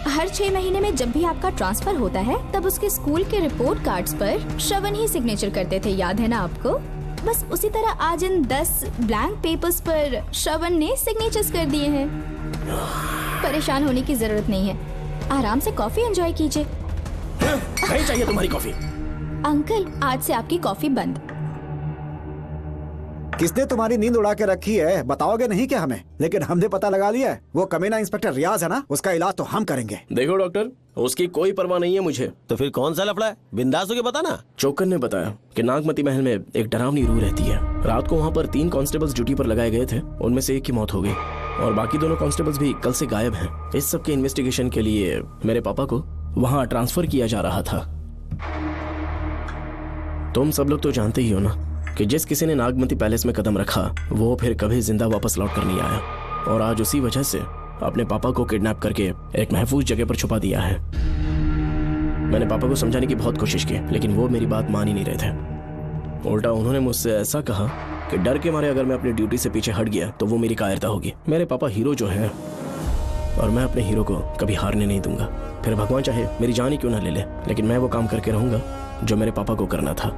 हर 6 महीने में जब भी आपका ट्रांसफर होता है तब उसके स्कूल के रिपोर्ट कार्ड्स पर श्रवण ही सिग्नेचर करते थे, याद है ना आपको? बस उसी तरह आज इन 10 ब्लैंक पेपर्स पर श्रवण ने सिग्नेचर्स कर दिए हैं। परेशान होने की जरूरत नहीं है, आराम से कॉफी एंजॉय कीजिए।
नहीं चाहिए तुम्हारी कॉफी।
अंकल, आज से आपकी कॉफी बंद।
किसने तुम्हारी नींद उड़ा के रखी है? बताओगे नहीं क्या हमें? लेकिन हमने पता लगा लिया है। वो कमीना इंस्पेक्टर रियाज है ना, उसका इलाज तो हम करेंगे।
देखो डॉक्टर, उसकी कोई परवाह नहीं है मुझे।
तो फिर कौन सा लफड़ा है? बिंदास होके बता ना।
चोकर ने बताया कि नागमती महल में एक डरावनी रूह रहती है। रात को वहाँ पर 3 कांस्टेबल्स ड्यूटी पर लगाए गए थे। उनमें से एक की मौत हो गई और बाकी दोनों कांस्टेबल्स भी कल से गायब हैं। इस सब के इन्वेस्टिगेशन के लिए मेरे पापा को वहाँ ट्रांसफर किया जा रहा था। तुम सब लोग तो जानते ही हो ना कि जिस किसी ने नागमती पैलेस में कदम रखा वो फिर कभी जिंदा वापस लौट कर नहीं आया। और आज उसी वजह से अपने पापा को किडनैप करके एक महफूज जगह पर छुपा दिया है। मैंने पापा को समझाने की बहुत कोशिश की, लेकिन वो मेरी बात मान ही नहीं रहे थे। उल्टा उन्होंने मुझसे ऐसा कहा कि डर के मारे अगर मैं अपनी ड्यूटी से पीछे हट गया तो वो मेरी कायरता होगी। मेरे पापा हीरो जो है और मैं अपने हीरो को कभी हारने नहीं दूंगा। फिर भगवान चाहे मेरी जान ही क्यों ना ले ले, लेकिन मैं वो काम करके रहूंगा जो मेरे पापा को करना था।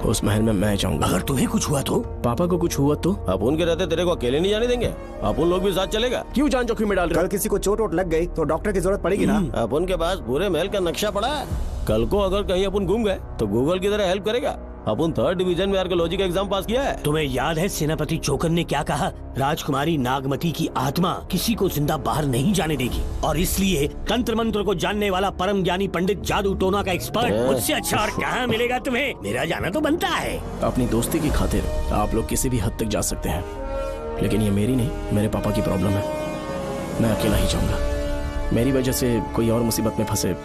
उस महल में मैं जाऊंगा।
अगर तुम्हें कुछ हुआ तो?
पापा को कुछ हुआ तो?
अपन के रहते तेरे को अकेले नहीं जाने देंगे। अपन लोग भी साथ चलेगा।
क्यों जान जोखिम में डाल रहे?
कल किसी को चोट वोट लग गई तो डॉक्टर की जरूरत पड़ेगी ना।
अपन के पास पूरे महल का नक्शा पड़ा है। कल को अगर कहीं अपन घूम गए तो गूगल की तरह हेल्प करेगा। अपन 3rd डिवीजन में आर्कियोलॉजी का एग्जाम पास किया है।
तुम्हें याद है सेनापति चोकर ने क्या कहा? राजकुमारी नागमती की आत्मा किसी को जिंदा बाहर नहीं जाने देगी और इसलिए तंत्र मंत्र को जानने वाला परम ज्ञानी पंडित जादू टोना का एक्सपर्ट मुझसे अच्छा और कहाँ मिलेगा तुम्हें? मेरा जाना तो बनता है।
अपनी दोस्ती की खातिर आप लोग किसी भी हद तक जा सकते हैं, लेकिन ये मेरी नहीं, मेरे पापा की प्रॉब्लम है। मैं अकेला ही जाऊंगा। मेरी वजह से कोई और मुसीबत में फंसे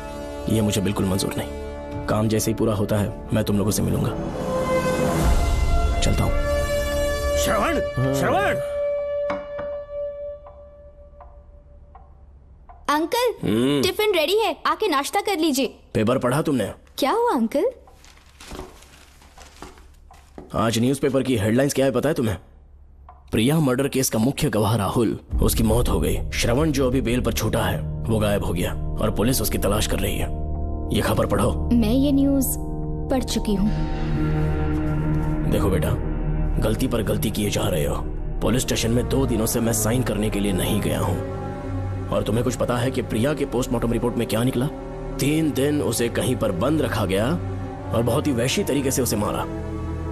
ये मुझे बिल्कुल मंजूर नहीं। काम जैसे ही पूरा होता है मैं तुम लोगों से मिलूंगा। चलता हूँ।
श्रवण, श्रवण।
अंकल, टिफिन रेडी है, आके नाश्ता कर लीजिए।
पेपर पढ़ा तुमने?
क्या हुआ अंकल?
आज न्यूज़पेपर की हेडलाइंस क्या है पता है तुम्हें? प्रिया मर्डर केस का मुख्य गवाह राहुल, उसकी मौत हो गई। श्रवण जो अभी बेल पर छूटा है वो गायब हो गया और पुलिस उसकी तलाश कर रही है। ये खबर पढ़ो।
मैं ये न्यूज़ पढ़ चुकी हूँ।
देखो बेटा, गलती पर गलती किए जा रहे हो। पुलिस स्टेशन में 2 दिनों से मैं साइन करने के लिए नहीं गया हूँ। और तुम्हें कुछ पता है कि प्रिया के पोस्टमार्टम रिपोर्ट में क्या निकला? 3 दिन उसे कहीं पर बंद रखा गया और बहुत ही वैश्य तरीके से उसे मारा।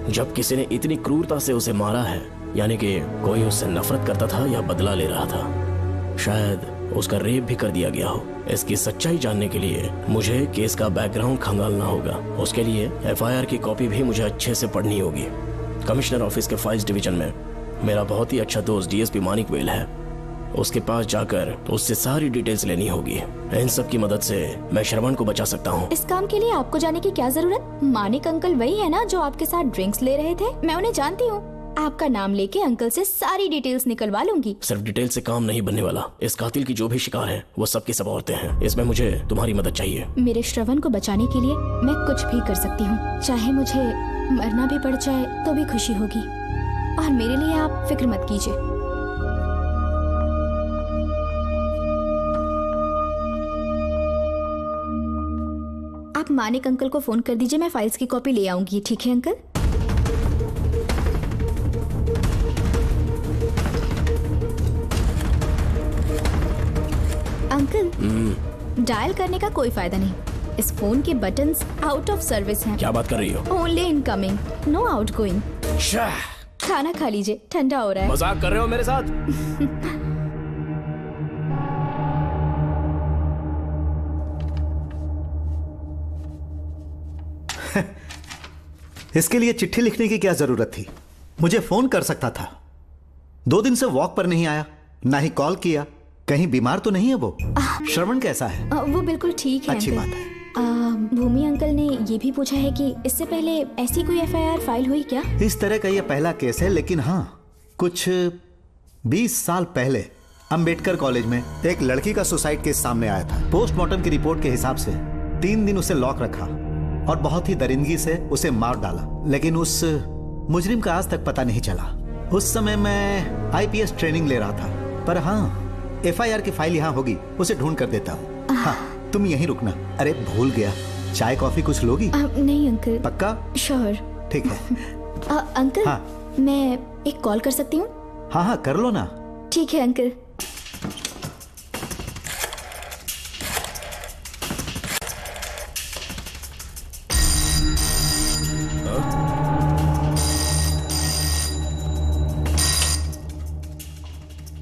जब किसी ने इतनी क्रूरता से उसे मारा है, यानी कि कोई उससे नफरत करता था या बदला ले रहा था। शायद उसका रेप भी कर दिया गया हो। इसकी सच्चाई जानने के लिए मुझे केस का बैकग्राउंड खंगालना होगा। उसके लिए एफआईआर की कॉपी भी मुझे अच्छे से पढ़नी होगी। कमिश्नर ऑफिस के फाइल्स डिवीजन में मेरा बहुत ही अच्छा दोस्त डीएसपी मानिक वेल है। उसके पास जाकर उससे सारी डिटेल्स लेनी होगी। इन सब की मदद से मैं श्रवण को बचा सकता हूँ।
इस काम के लिए आपको जाने की क्या जरूरत? मानिक अंकल वही है ना जो आपके साथ ड्रिंक्स ले रहे थे? मैं उन्हें जानती हूँ। आपका नाम लेके अंकल से सारी डिटेल्स निकलवा लूंगी।
सिर्फ डिटेल से काम नहीं बनने वाला। इस कातिल की जो भी शिकार है वो सबकी सब औरतें हैं। इसमें मुझे तुम्हारी मदद चाहिए।
मेरे श्रवण को बचाने के लिए मैं कुछ भी कर सकती हूँ। चाहे मुझे मरना भी पड़ जाए तो भी खुशी होगी। और मेरे लिए आप फिक्र मत कीजिए। आप मानिक अंकल को फोन कर दीजिए, मैं फाइल्स की कॉपी ले आऊंगी। ठीक है अंकल? अंकल, डायल करने का कोई फायदा नहीं। इस फोन के बटन्स आउट ऑफ सर्विस हैं।
क्या बात कर रही हो?
Only incoming, no outgoing. खाना खा लीजिए, ठंडा हो रहा है।
मजाक कर रहे हो मेरे साथ?
इसके लिए चिट्ठी लिखने की क्या जरूरत थी? मुझे फोन कर सकता था। 2 दिन से वॉक पर नहीं आया, ना ही कॉल किया। कहीं बीमार तो नहीं है वो? श्रवण कैसा है?
वो बिल्कुल ठीक है।
अच्छी
अंकल।
बात है।
भूमि अंकल ने ये भी पूछा है कि इससे पहले ऐसी कोई FIR फाइल हुई क्या?
इस तरह का ये पहला केस है, लेकिन हाँ, कुछ 20 साल पहले अंबेडकर कॉलेज में एक लड़की का सुसाइड केस सामने आया था। पोस्टमार्टम की रिपोर्ट के हिसाब से 3 दिन उसे लॉक रखा और बहुत ही दरिंदगी से उसे मार डाला, लेकिन उस मुजरिम का आज तक पता नहीं चला। उस समय मैं IPS ट्रेनिंग ले रहा था, पर हाँ, FIR की फाइल यहाँ होगी, उसे ढूंढ कर देता हूँ। हाँ, तुम यहीं रुकना। अरे भूल गया, चाय कॉफी कुछ लोगी?
नहीं अंकल।
पक्का?
श्योर।
ठीक है।
अंकल,
हाँ।
मैं एक कॉल कर सकती हूँ?
हाँ हाँ, कर लो ना।
ठीक है अंकल।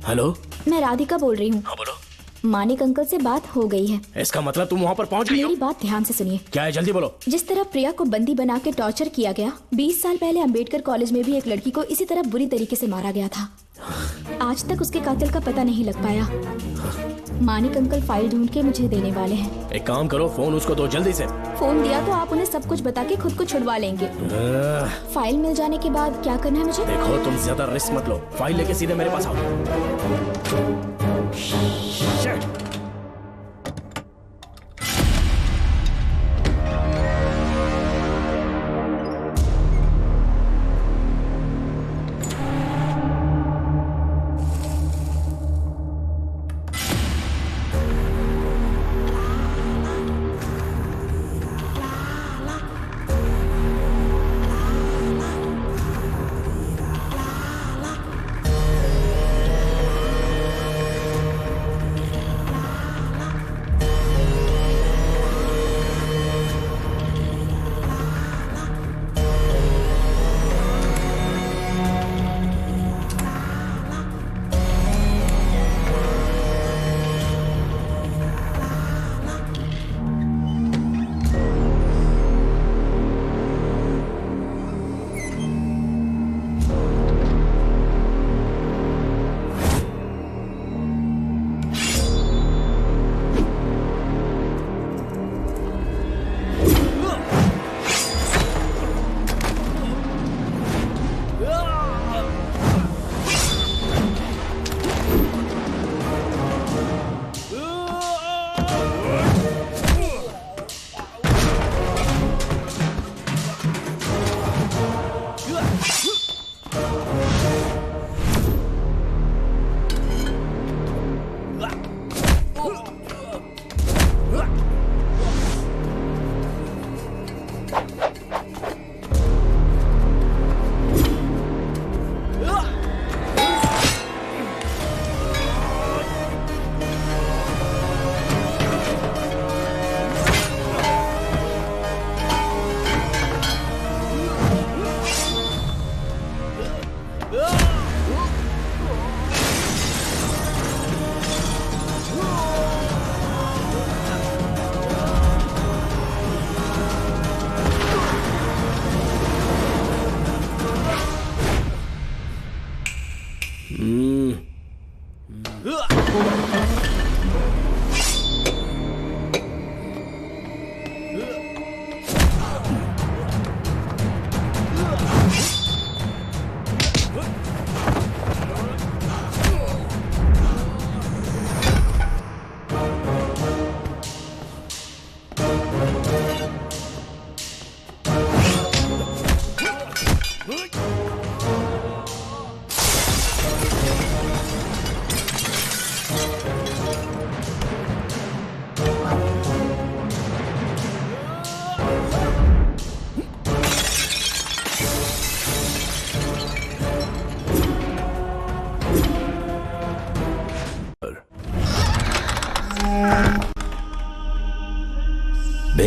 हेलो,
मैं राधिका बोल रही हूँ।
हाँ बोलो।
मानिक अंकल से बात हो गई है।
इसका मतलब तुम वहाँ पर पहुँच गई हो?
मेरी बात ध्यान से सुनिए।
क्या है, जल्दी बोलो।
जिस तरह प्रिया को बंदी बना के टॉर्चर किया गया, 20 साल पहले अंबेडकर कॉलेज में भी एक लड़की को इसी तरह बुरी तरीके से मारा गया था। आज तक उसके कातिल का पता नहीं लग पाया। मानिक अंकल फाइल ढूंढ के मुझे देने वाले हैं।
एक काम करो, फोन उसको दो जल्दी से।
फोन दिया तो आप उन्हें सब कुछ बता के खुद को छुड़वा लेंगे। फाइल मिल जाने के बाद क्या करना है मुझे?
देखो, तुम ज्यादा रिस्क मत लो। फाइल लेके सीधे मेरे पास आओ।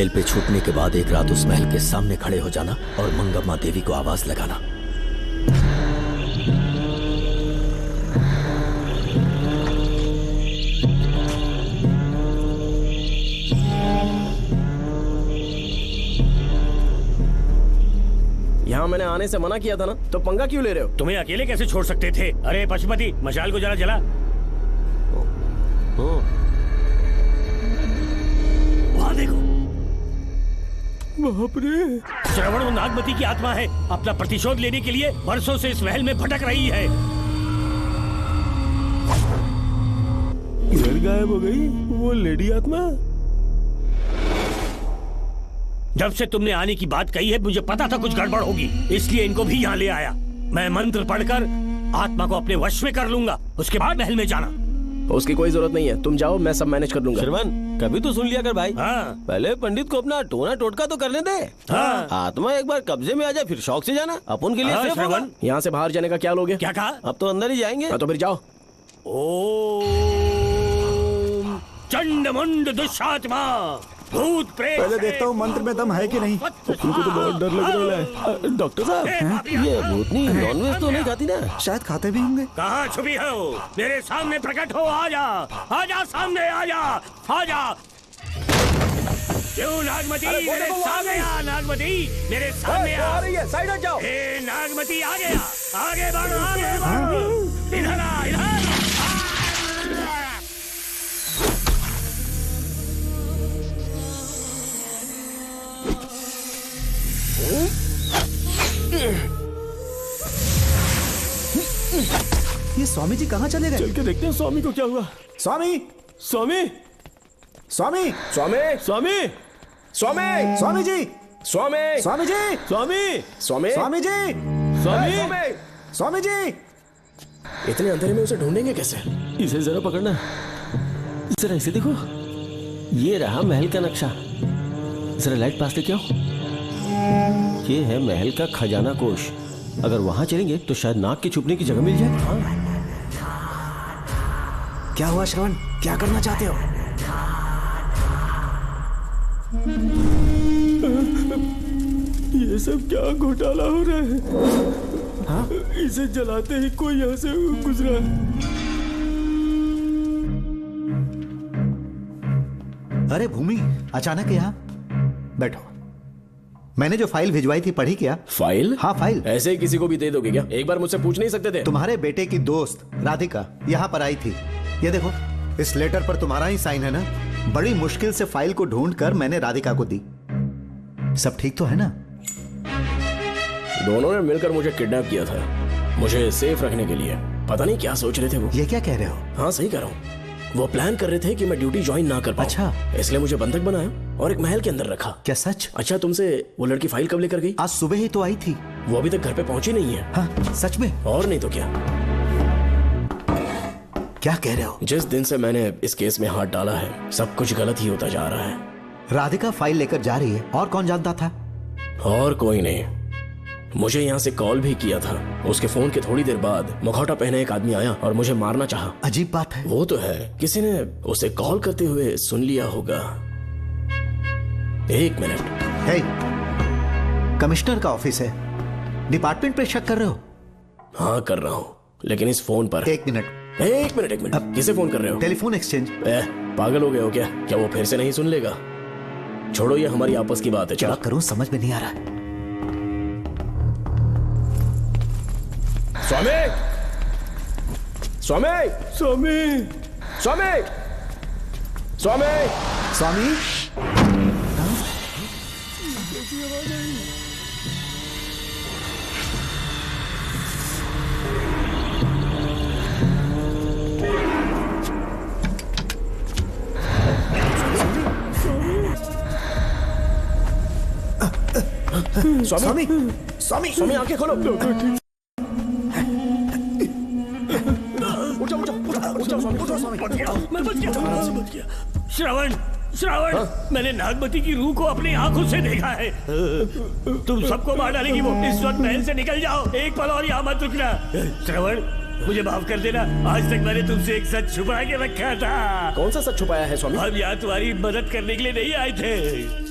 जेल पे छूटने के बाद एक रात उस महल के सामने खड़े हो जाना और मंगम्मा देवी को आवाज लगाना।
यहाँ मैंने आने से मना किया था ना, तो पंगा क्यों ले रहे हो?
तुम्हें अकेले कैसे छोड़ सकते थे? अरे पशुपति, मशाल को जरा जला। वहाँ देखो।
बाप रे!
श्रवण वो नागमती की आत्मा है, अपना प्रतिशोध लेने के लिए वर्षों से इस महल में भटक रही है।
घर गायब हो गई वो लेडी आत्मा।
जब से तुमने आने की बात कही है मुझे पता था कुछ गड़बड़ होगी, इसलिए इनको भी यहाँ ले आया। मैं मंत्र पढ़कर आत्मा को अपने वश में कर लूंगा, उसके बाद महल में जाना।
उसकी कोई जरूरत नहीं है, तुम जाओ, मैं सब मैनेज कर लूंगा।
श्रवण, कभी तो सुन लिया कर भाई।
हाँ।
पहले पंडित को अपना टोना टोटका तो करने दे।
हाँ।
आत्मा एक बार कब्जे में आ जाए फिर शौक से जाना, अपन के लिए
हाँ,
सेफ होगा।
श्रवण।
यहाँ से बाहर जाने का क्या लोगे?
क्या कहा?
अब तो अंदर ही जाएंगे।
तो फिर जाओ।
ओम चंड मुंड दुष्टात्मा भूत प्रेत।
पहले देखता हूँ मंत्र में दम है कि नहीं।
उनको तो बहुत डर लग रहा है। डॉक्टर साहब, ये भूतनी नॉनवेज तो नहीं खाती ना?
शायद खाते भी होंगे।
कहाँ छुपी हो? मेरे सामने प्रकट हो, आजा, आजा सामने, आजा, आजा। क्यों नागमती मेरे सामने आ, नागमती मेरे सामने आ।
साइड हट जाओ।
ए नागमती आ गया, आगे बढ़, आगे बढ़, इधर आ, इधर।
ये स्वामी जी कहाँ चले गए?
चल के देखते हैं स्वामी को क्या हुआ।
स्वामी,
स्वामी,
स्वामी,
स्वामी,
स्वामी,
स्वामी,
स्वामी जी,
स्वामी,
स्वामी जी,
स्वामी,
स्वामी,
स्वामी जी,
स्वामी,
स्वामी जी।
इतने अंधेरे में उसे ढूंढेंगे कैसे?
इसे जरा पकड़ना, जरा इसे देखो, ये रहा महल का नक्शा। जरा लाइट पास लेके आओ। ये है महल का खजाना कोष। अगर वहां चलेंगे तो शायद नाग के छुपने की जगह मिल जाए।
क्या हुआ श्रवण, क्या करना चाहते हो?
ये सब क्या घोटाला हो रहा है?
हाँ?
इसे जलाते ही कोई यहाँ से गुजरा।
अरे भूमि, अचानक यहाँ? बैठो। मैंने जो फाइल भिजवाई थी पढ़ी क्या?
फाइल?
हाँ फाइल।
ऐसे ही किसी को भी दे दोगे क्या? एक बार मुझसे पूछ नहीं सकते थे?
तुम्हारे बेटे की दोस्त राधिका यहाँ पर आई थी। ये देखो, इस लेटर पर तुम्हारा ही साइन है ना? बड़ी मुश्किल से फाइल को ढूंढ कर मैंने राधिका को दी। सब ठीक तो है ना?
दोनों ने मिलकर मुझे किडनैप किया था, मुझे सेफ रखने के लिए। पता नहीं क्या सोच रहे थे वो।
ये क्या कह रहे हो?
हाँ सही कह रहा हूँ। वो प्लान कर रहे थे कि मैं ड्यूटी ज्वाइन ना कर पाऊं।
अच्छा।
इसलिए मुझे बंधक बनाया और एक महल के अंदर रखा।
क्या सच?
अच्छा, तुमसे वो लड़की फाइल कब लेकर गई?
आज सुबह ही तो आई थी।
वो अभी तक घर पे पहुंची नहीं है।
हाँ सच में?
और नहीं तो क्या।
क्या कह रहे हो?
जिस दिन से मैंने इस केस में हाथ डाला है सब कुछ गलत ही होता जा रहा है।
राधिका फाइल लेकर जा रही है और कौन जानता था?
और कोई नहीं। मुझे यहाँ से कॉल भी किया था। उसके फोन के थोड़ी देर बाद मुखौटा पहने एक आदमी आया और मुझे मारना चाहा।
अजीब बात है।
वो तो है, किसी ने उसे कॉल करते हुए सुन लिया होगा। एक मिनट।
हे, कमिश्नर का ऑफिस है, डिपार्टमेंट पे शक कर रहे हो?
हाँ कर रहा हूँ, लेकिन इस फोन पर।
एक मिनट,
एक मिनट। किसे फोन कर रहे हो?
Telephone exchange.
पागल हो गए हो क्या? क्या वो फिर से नहीं सुन लेगा? छोड़ो, ये हमारी आपस की बात है।
क्या करूं समझ में नहीं आ रहा।
स्वामी, स्वामी,
स्वामी,
स्वामी, स्वामी,
स्वामी।
स्वामी, स्वामी, स्वामी, आंखें खोलो।
मैं बच गया। श्रवण, श्रवण, मैंने नागमती की रूह को अपनी आंखों से देखा है। तुम सबको मार डालेगी वो। इस वक्त महल से निकल जाओ, एक पल और यहाँ मत रुकना। श्रवण, मुझे माफ कर देना, आज तक मैंने तुमसे एक सच छुपा के रखा था।
कौन सा सच छुपाया है स्वामी?
हम यहाँ तुम्हारी मदद करने के लिए नहीं आए थे।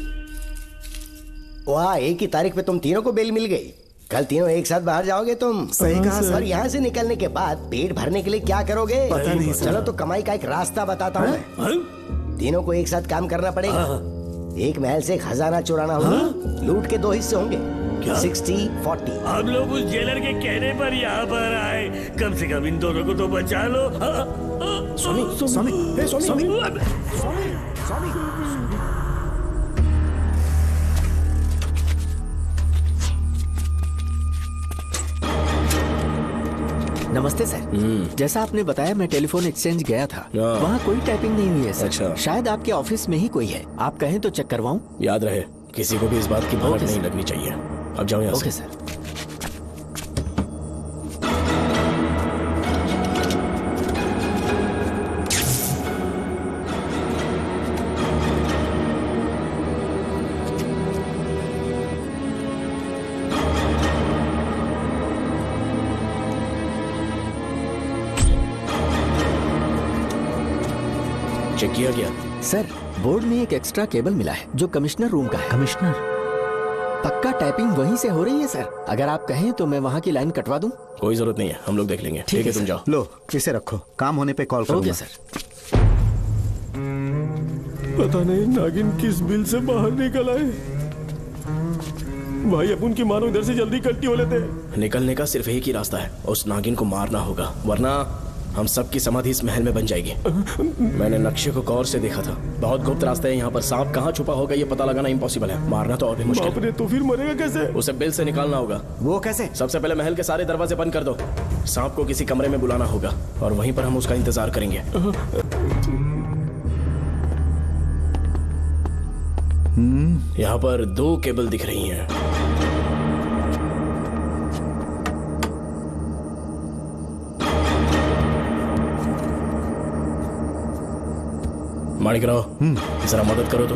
वाह, एक ही तारीख पे तुम तीनों को बेल मिल गई। कल तीनों एक साथ बाहर जाओगे तुम?
सही कहा सर।
और यहाँ से निकलने के बाद पेट भरने के लिए क्या करोगे?
पता नहीं सर।
चलो तो कमाई का एक रास्ता बताता हूँ मैं। तीनों को एक साथ काम करना पड़ेगा। एक महल से खजाना चुराना होगा। लूट के 2 हिस्से होंगे, 60-40।
आप लोग उस जेलर के कहने पर यहाँ पर आए, कम से कम इन दोनों को तो बचा लो।
स्वामी, स्वामी, हे स्वामी, स्वामी, स्वामी।
नमस्ते सर। जैसा आपने बताया मैं टेलीफोन एक्सचेंज गया था, वहाँ कोई टाइपिंग नहीं हुई है सर।
अच्छा।
शायद आपके ऑफिस में ही कोई है, आप कहें तो चेक करवाऊं?
याद रहे, किसी को भी इस बात की भनक नहीं लगनी चाहिए। अब जाओ यहाँ से।
Okay sir.
चेक किया गया
सर। बोर्ड में एक एक्स्ट्रा केबल मिला है जो कमिश्नर रूम का है।
कमिश्नर?
पक्का टाइपिंग वहीं से हो रही है सर। अगर आप कहें तो मैं वहाँ की लाइन कटवा दूं?
कोई जरूरत नहीं है, हम लोग देख लेंगे। ठीक है, तुम जाओ।
लो इसे रखो, काम होने पे कॉल करूंगा।
Okay sir.
पता नहीं नागिन किस बिल से बाहर निकल आए। भाई अपन की मानो इधर से जल्दी कट्टी हो लेते हैं।
निकलने का सिर्फ एक ही रास्ता है, उस नागिन को मारना होगा, वरना हम सबकी समाधि इस महल में बन जाएगी। मैंने नक्शे को गौर से देखा था, बहुत गुप्त रास्ता है यहाँ पर। सांप कहाँ छुपा होगा ये पता लगाना इम्पॉसिबल है, मारना तो और भी मुश्किल।
बाप रे, तो फिर मरेगा कैसे?
उसे बिल से निकालना होगा।
वो कैसे?
सबसे पहले महल के सारे दरवाजे बंद कर दो। सांप को किसी कमरे में बुलाना होगा और वहीं पर हम उसका इंतजार करेंगे। यहाँ पर 2 केबल दिख रही हैं। माणिकराव, जरा मदद करो तो।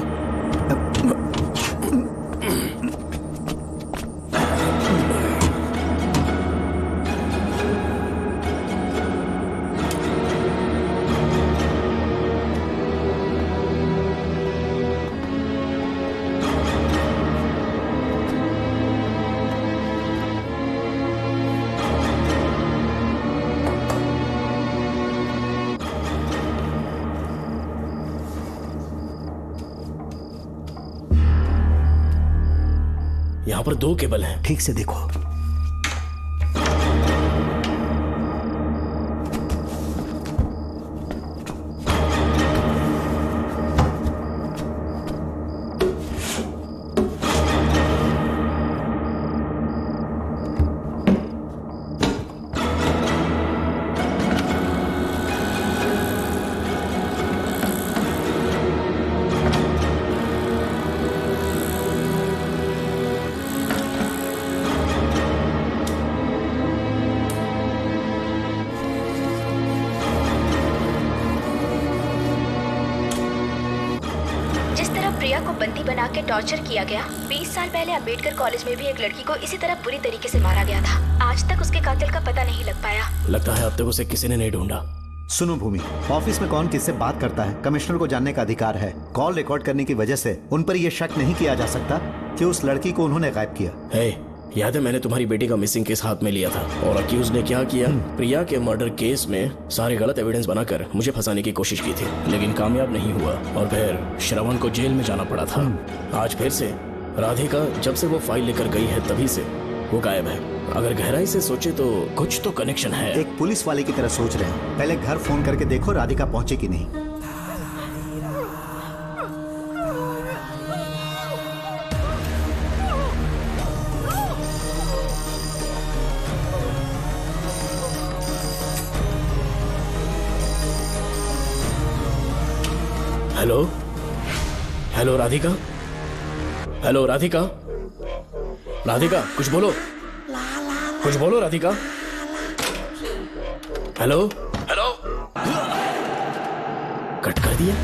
यहाँ पर 2 केबल हैं।
ठीक से देखो।
प्रिया को बंदी बना के टॉर्चर किया गया, 20 साल पहले अंबेडकर कॉलेज में भी एक लड़की को इसी तरह बुरी तरीके से मारा गया था। आज तक उसके कातिल का पता नहीं लग पाया।
लगता है अब तक उसे किसी ने नहीं ढूंढा।
सुनो भूमि, ऑफिस में कौन किससे बात करता है कमिश्नर को जानने का अधिकार है। कॉल रिकॉर्ड करने की वजह से उन पर यह शक नहीं किया जा सकता कि उस लड़की को उन्होंने गायब किया।
याद है मैंने तुम्हारी बेटी का मिसिंग केस हाथ में लिया था और अक्यूज ने क्या किया, प्रिया के मर्डर केस में सारे गलत एविडेंस बनाकर मुझे फंसाने की कोशिश की थी, लेकिन कामयाब नहीं हुआ और फिर श्रवण को जेल में जाना पड़ा था। आज फिर से राधिका जब से वो फाइल लेकर गई है तभी से वो गायब है। अगर गहराई से सोचे तो कुछ तो कनेक्शन है।
एक पुलिस वाले की तरह सोच रहे हैं। पहले घर फोन करके देखो राधिका पहुंचे कि नहीं।
Hello hello Radhika, hello Radhika, Radhika कुछ बोलो, कुछ बोलो राधिका। हेलो हेलो, कट कर दिया।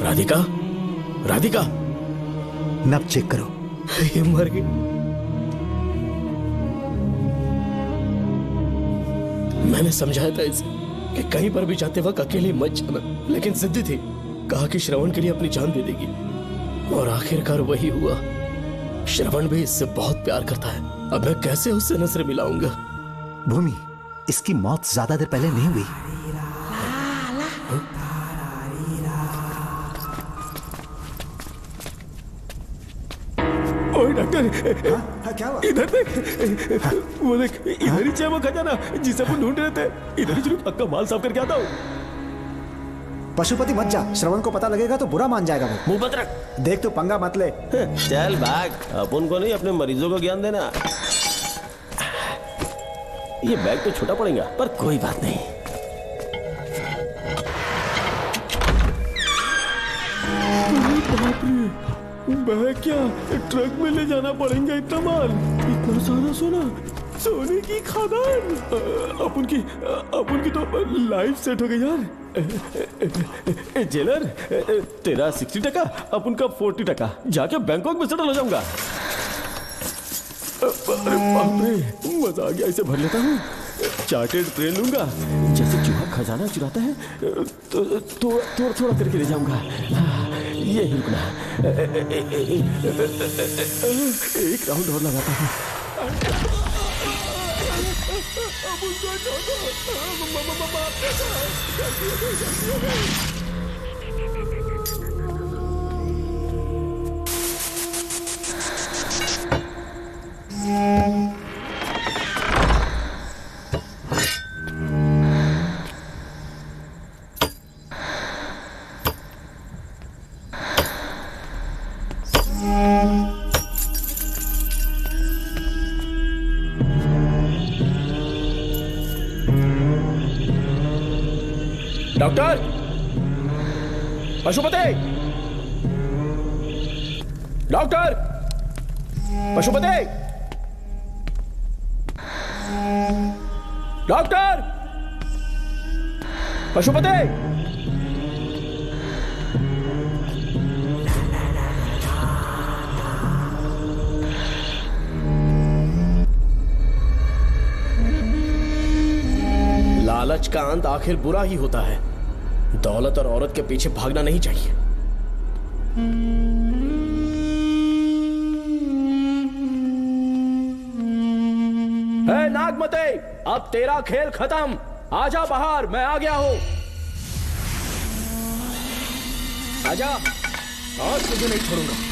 राधिका, राधिका,
नब चेक करो।
ये मर गई। मैंने समझाया था इसे कि कहीं पर भी जाते वक्त अकेले मत जाना, लेकिन जिद्दी थी। कहा कि श्रवण के लिए अपनी जान दे देगी, और आखिरकार वही हुआ। श्रवण भी इससे बहुत प्यार करता है। अब मैं कैसे उससे नजर मिलाऊंगा?
भूमि, इसकी मौत ज्यादा देर पहले नहीं हुई।
डॉक्टर,
क्या हुआ?
इधर देख, वो देख, इधर ही वो खजाना जिसे अपन ढूंढ रहे थे। इधर ही चलो, पक्का माल साफ करके आता हूँ।
पशुपति मत जा, श्रवण को पता लगेगा तो बुरा मान जाएगा वो।
मुंह बंद रख।
देख तू पंगा मत ले।
चल भाग, अपन को नहीं अपने मरीजों को ज्ञान देना। ये बैग तो छोटा पड़ेगा, पर कोई बात नहीं। बैग क्या ट्रक में ले जाना पड़ेगा? इतना माल, इतना सारा सोना, सोने की खदान। अपन की तो लाइफ सेट हो गई यार। जेलर, तेरा 60%, अपन का 40%। जाके बैंकॉक में सेटल हो जाऊंगा। अरे बाप रे, मजा आ गया। इसे भर लेता हूँ, चार्टेड ट्रेन लूंगा। जैसे चूहा खजाना चुराता है तो थोड़ा थोड़ा करके ले जाऊंगा। ये ही रुकना। एक राउंड और लगाता हूँ। Doctor, Pashupati, doctor, Pashupati, doctor, Pashupati. लालच का अंत आखिर बुरा ही होता है। दौलत और औरत के पीछे भागना नहीं चाहिए। हे नागमते, अब तेरा खेल खत्म। आजा बाहर, मैं आ गया हूं। आजा, आज तुझे नहीं छोड़ूंगा।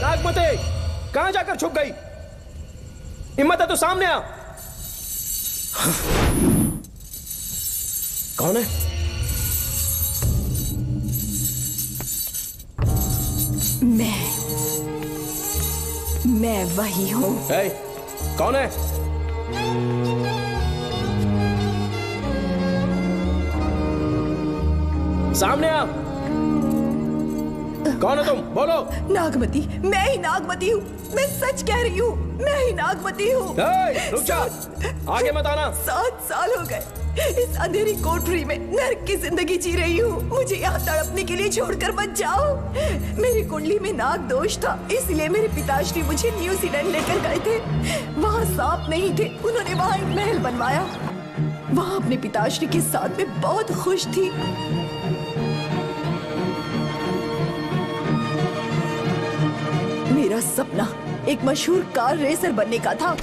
नागमते, कहां जाकर छुप गई? हिम्मत है तो सामने आ। कौन है?
मैं वही हूं।
कौन है?
सामने आ। कौन हो तुम? बोलो।
नागमती, मैं ही नागमती हूँ। मैं सच कह रही हूँ, मैं ही नागमती हूँ।
रुक जा, आगे मत आना।
7 साल हो गए इस अंधेरी कोठरी में नर्क की जिंदगी जी रही हूँ। मुझे यहाँ तड़पने के लिए छोड़कर मत जाओ। मेरी कुंडली में नाग दोष था, इसलिए मेरे पिताश्री मुझे न्यूजीलैंड लेकर गए थे। वहाँ सांप नहीं थे, उन्होंने वहाँ एक महल बनवाया। वहाँ अपने पिताश्री के साथ में बहुत खुश थी। मेरा सपना एक मशहूर कार रेसर बनने का था।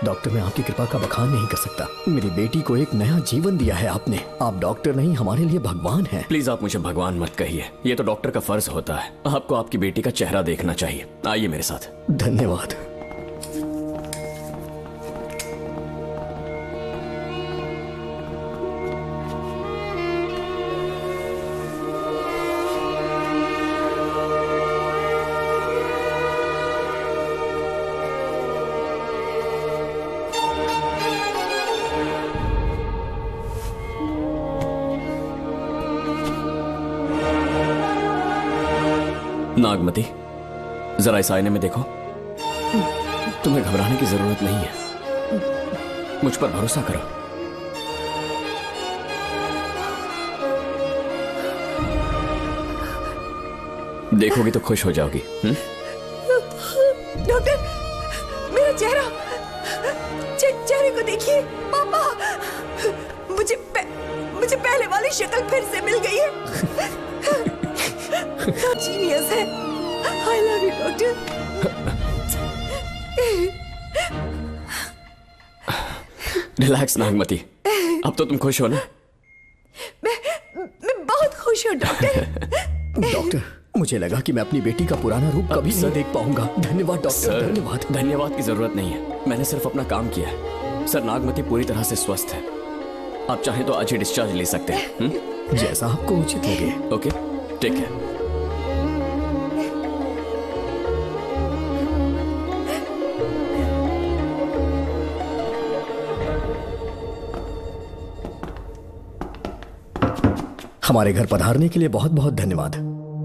डॉक्टर, मैं आपकी कृपा का बखान नहीं कर सकता। मेरी बेटी को एक नया जीवन दिया है आपने। आप डॉक्टर नहीं, हमारे लिए भगवान हैं।
प्लीज आप मुझे भगवान मत कहिए, ये तो डॉक्टर का फर्ज होता है। आपको आपकी बेटी का चेहरा देखना चाहिए। आइए मेरे साथ।
धन्यवाद।
नागमती, जरा इस आईने में देखो। तुम्हें घबराने की जरूरत नहीं है, मुझ पर भरोसा करो। देखोगी तो खुश हो जाओगी।
डॉक्टर, मेरा चेहरे को देखिए। पापा, मुझे पहले वाली शक्ल फिर से मिल गई है। जीनियस है। I love you, doctor.
Relax Nagmati, अब तो तुम खुश हो ना?
मैं बहुत खुश हूँ डॉक्टर।
डॉक्टर, मुझे लगा कि मैं अपनी बेटी का पुराना रूप कभी नहीं देख पाऊंगा। धन्यवाद डॉक्टर, धन्यवाद।
धन्यवाद की जरूरत नहीं है, मैंने सिर्फ अपना काम किया है। सर, नागमती पूरी तरह से स्वस्थ है। आप चाहें तो आज ही डिस्चार्ज ले सकते हैं।
जैसा आपको उचित लगे।
ओके, ठीक है।
हमारे घर पधारने के लिए बहुत बहुत धन्यवाद।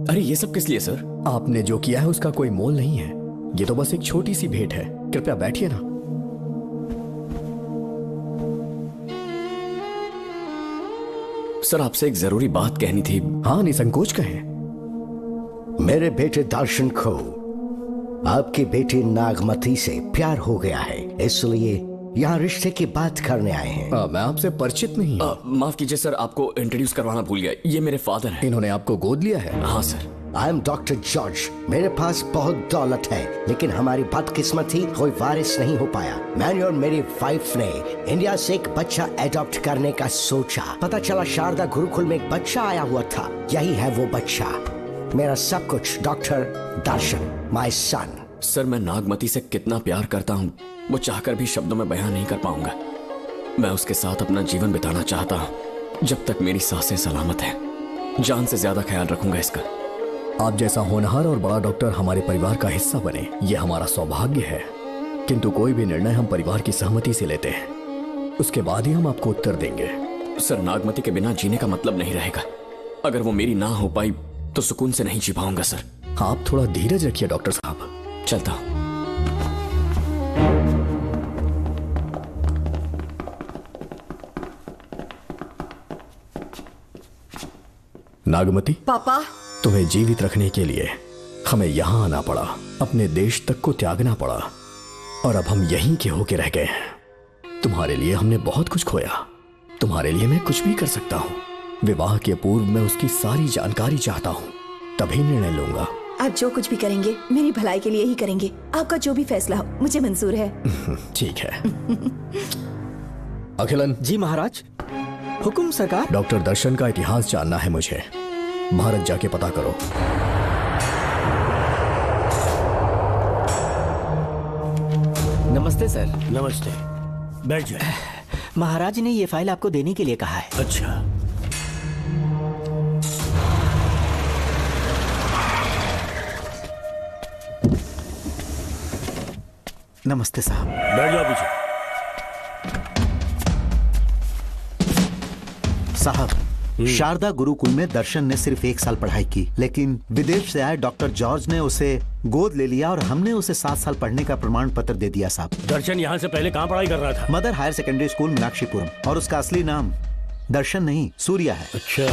अरे ये सब किस लिए सर?
आपने जो किया है उसका कोई मोल नहीं है। ये तो बस एक छोटी सी भेंट है। कृपया बैठिए ना।
सर, आपसे एक जरूरी बात कहनी थी।
हाँ, निसंकोच कहें।
मेरे बेटे दर्शन को आपकी बेटी नागमती से प्यार हो गया है, इसलिए यहाँ रिश्ते की बात करने आए हैं।
मैं आपसे परिचित नहीं।
माफ कीजिए सर, आपको इंट्रोड्यूस करवाना भूल गया। ये मेरे फादर हैं।
इन्होंने आपको गोद लिया है?
हाँ sir.
I am doctor George. मेरे पास बहुत दौलत है, लेकिन हमारी बदकिस्मती कोई वारिस नहीं हो पाया। मैंने और मेरी वाइफ ने इंडिया से एक बच्चा एडॉप्ट करने का सोचा। पता चला शारदा गुरुकुल में एक बच्चा आया हुआ था। यही है वो बच्चा, मेरा सब कुछ। Doctor Darshan, my son.
Sir, मैं नागमती से कितना प्यार करता हूँ वो चाहकर भी शब्दों में बयां नहीं कर पाऊंगा। मैं उसके साथ अपना जीवन बिताना चाहता हूँ जब तक मेरी सांसें सलामत हैं। जान से ज्यादा ख्याल रखूंगा इसका।
आप जैसा होनहार और बड़ा डॉक्टर हमारे परिवार का हिस्सा बने, ये हमारा सौभाग्य है। किंतु कोई भी निर्णय हम परिवार की सहमति से लेते हैं, उसके बाद ही हम आपको उत्तर देंगे।
सर, नागमती के बिना जीने का मतलब नहीं रहेगा। अगर वो मेरी ना हो पाई तो सुकून से नहीं जी पाऊंगा सर।
आप थोड़ा धीरज रखिए डॉक्टर साहब।
चलता हूं।
नागमती,
पापा,
तुम्हें जीवित रखने के लिए हमें यहाँ आना पड़ा, अपने देश तक को त्यागना पड़ा, और अब हम यहीं के होके रह गए हैं। तुम्हारे लिए हमने बहुत कुछ खोया, तुम्हारे लिए मैं कुछ भी कर सकता हूँ। विवाह के पूर्व मैं उसकी सारी जानकारी चाहता हूँ, तभी निर्णय लूंगा।
आप जो कुछ भी करेंगे मेरी भलाई के लिए ही करेंगे। आपका जो भी फैसला हो मुझे मंजूर है।
ठीक है। अखिलन।
जी महाराज। हुकुम सरकार।
डॉक्टर दर्शन का इतिहास जानना है मुझे। भारत जाके पता करो।
नमस्ते सर।
नमस्ते, बैठ जाए।
महाराज ने ये फाइल आपको देने के लिए कहा है।
अच्छा,
नमस्ते साहब।
बैठ जाओ पीछे।
साहब, शारदा गुरुकुल में दर्शन ने सिर्फ 1 साल पढ़ाई की, लेकिन विदेश से आए डॉक्टर जॉर्ज ने उसे गोद ले लिया और हमने उसे 7 साल पढ़ने का प्रमाण पत्र दे दिया साहब।
दर्शन यहाँ से पहले कहाँ पढ़ाई कर रहा था?
Mother higher secondary school Meenakshipuram, और उसका असली नाम दर्शन नहीं सूर्या है।
अच्छा।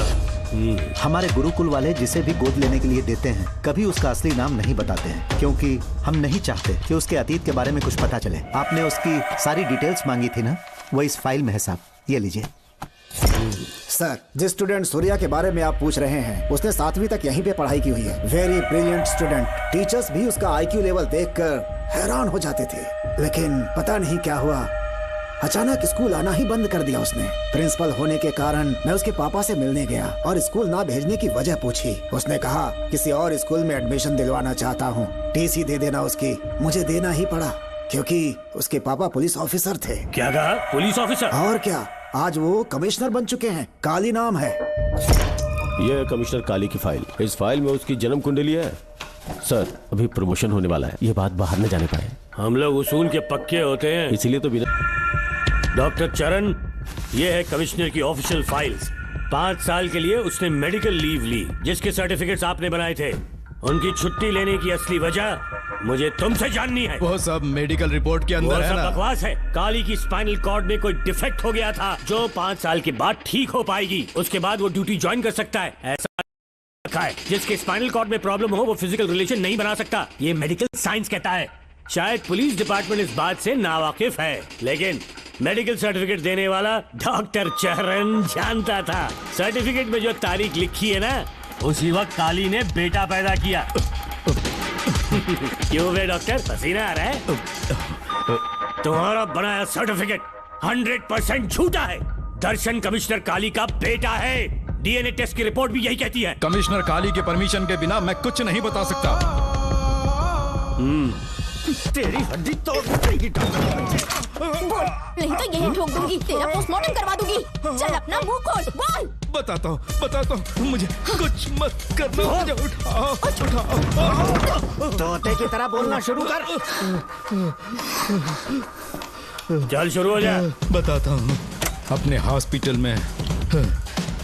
हमारे गुरुकुल वाले जिसे भी गोद लेने के लिए देते हैं कभी उसका असली नाम नहीं बताते हैं, क्योंकि हम नहीं चाहते कि उसके अतीत के बारे में कुछ पता चले। आपने उसकी सारी डिटेल्स मांगी थी ना, वो इस फाइल में है साहब, ये लीजिए।
सर, जिस स्टूडेंट सूर्या के बारे में आप पूछ रहे हैं उसने 7वीं तक यहीं पे पढ़ाई की हुई है। Very brilliant student. टीचर्स भी उसका IQ लेवल देखकर हैरान हो जाते थे, लेकिन पता नहीं क्या हुआ, अचानक स्कूल आना ही बंद कर दिया उसने। प्रिंसिपल होने के कारण मैं उसके पापा से मिलने गया और स्कूल ना भेजने की वजह पूछी। उसने कहा किसी और स्कूल में एडमिशन दिलवाना चाहता हूँ, TC दे देना उसकी। मुझे देना ही पड़ा क्योंकि उसके पापा पुलिस ऑफिसर थे।
क्या कहा? Police officer?
और क्या, आज वो कमिश्नर बन चुके हैं। काली नाम है।
यह है कमिश्नर काली की फाइल। इस फाइल में उसकी जन्म कुंडली है। सर, अभी प्रमोशन होने वाला है, ये बात बाहर न जाने पाए।
हम लोग उसूल के पक्के होते हैं,
इसीलिए तो बिना।
डॉक्टर चरण, ये है कमिश्नर की ऑफिशियल फाइल्स। 5 साल के लिए उसने मेडिकल लीव ली, जिसके सर्टिफिकेट्स आपने बनाए थे। उनकी छुट्टी लेने की असली वजह मुझे तुमसे जाननी है।
वो सब मेडिकल रिपोर्ट के अंदर है ना।
बकवास है। काली की स्पाइनल कॉर्ड में कोई डिफेक्ट हो गया था जो 5 साल के बाद ठीक हो पाएगी। उसके बाद वो ड्यूटी ज्वाइन कर सकता है। ऐसा रखा है, जिसके स्पाइनल कॉर्ड में प्रॉब्लम हो वो फिजिकल रिलेशन नहीं बना सकता। ये मेडिकल साइंस कहता है। शायद पुलिस डिपार्टमेंट इस बात से नावाकिफ है, लेकिन मेडिकल सर्टिफिकेट देने वाला डॉक्टर चरण जानता था। सर्टिफिकेट में जो तारीख लिखी है ना, उसी वक्त काली ने बेटा पैदा किया। क्यों बे डॉक्टर, पसीना आ रहा है? तुम्हारा बनाया सर्टिफिकेट 100% झूठा है। दर्शन कमिश्नर काली का बेटा है। DNA टेस्ट की रिपोर्ट भी यही कहती है।
कमिश्नर काली के परमिशन के बिना मैं कुछ नहीं बता सकता।
तेरी हड्डी तोड़ देगी
नहीं तो यही ठोक दूंगी, तेरा पोस्टमार्टम करवा दूंगी। चल अपना मुंह खोल, बोल।
बताता हूँ, मुझे कुछ मत करना। मुझे उठाओ।
तोते की तरह बोलना शुरू कर।
चल शुरू हो जा।
बताता हूँ, अपने हॉस्पिटल में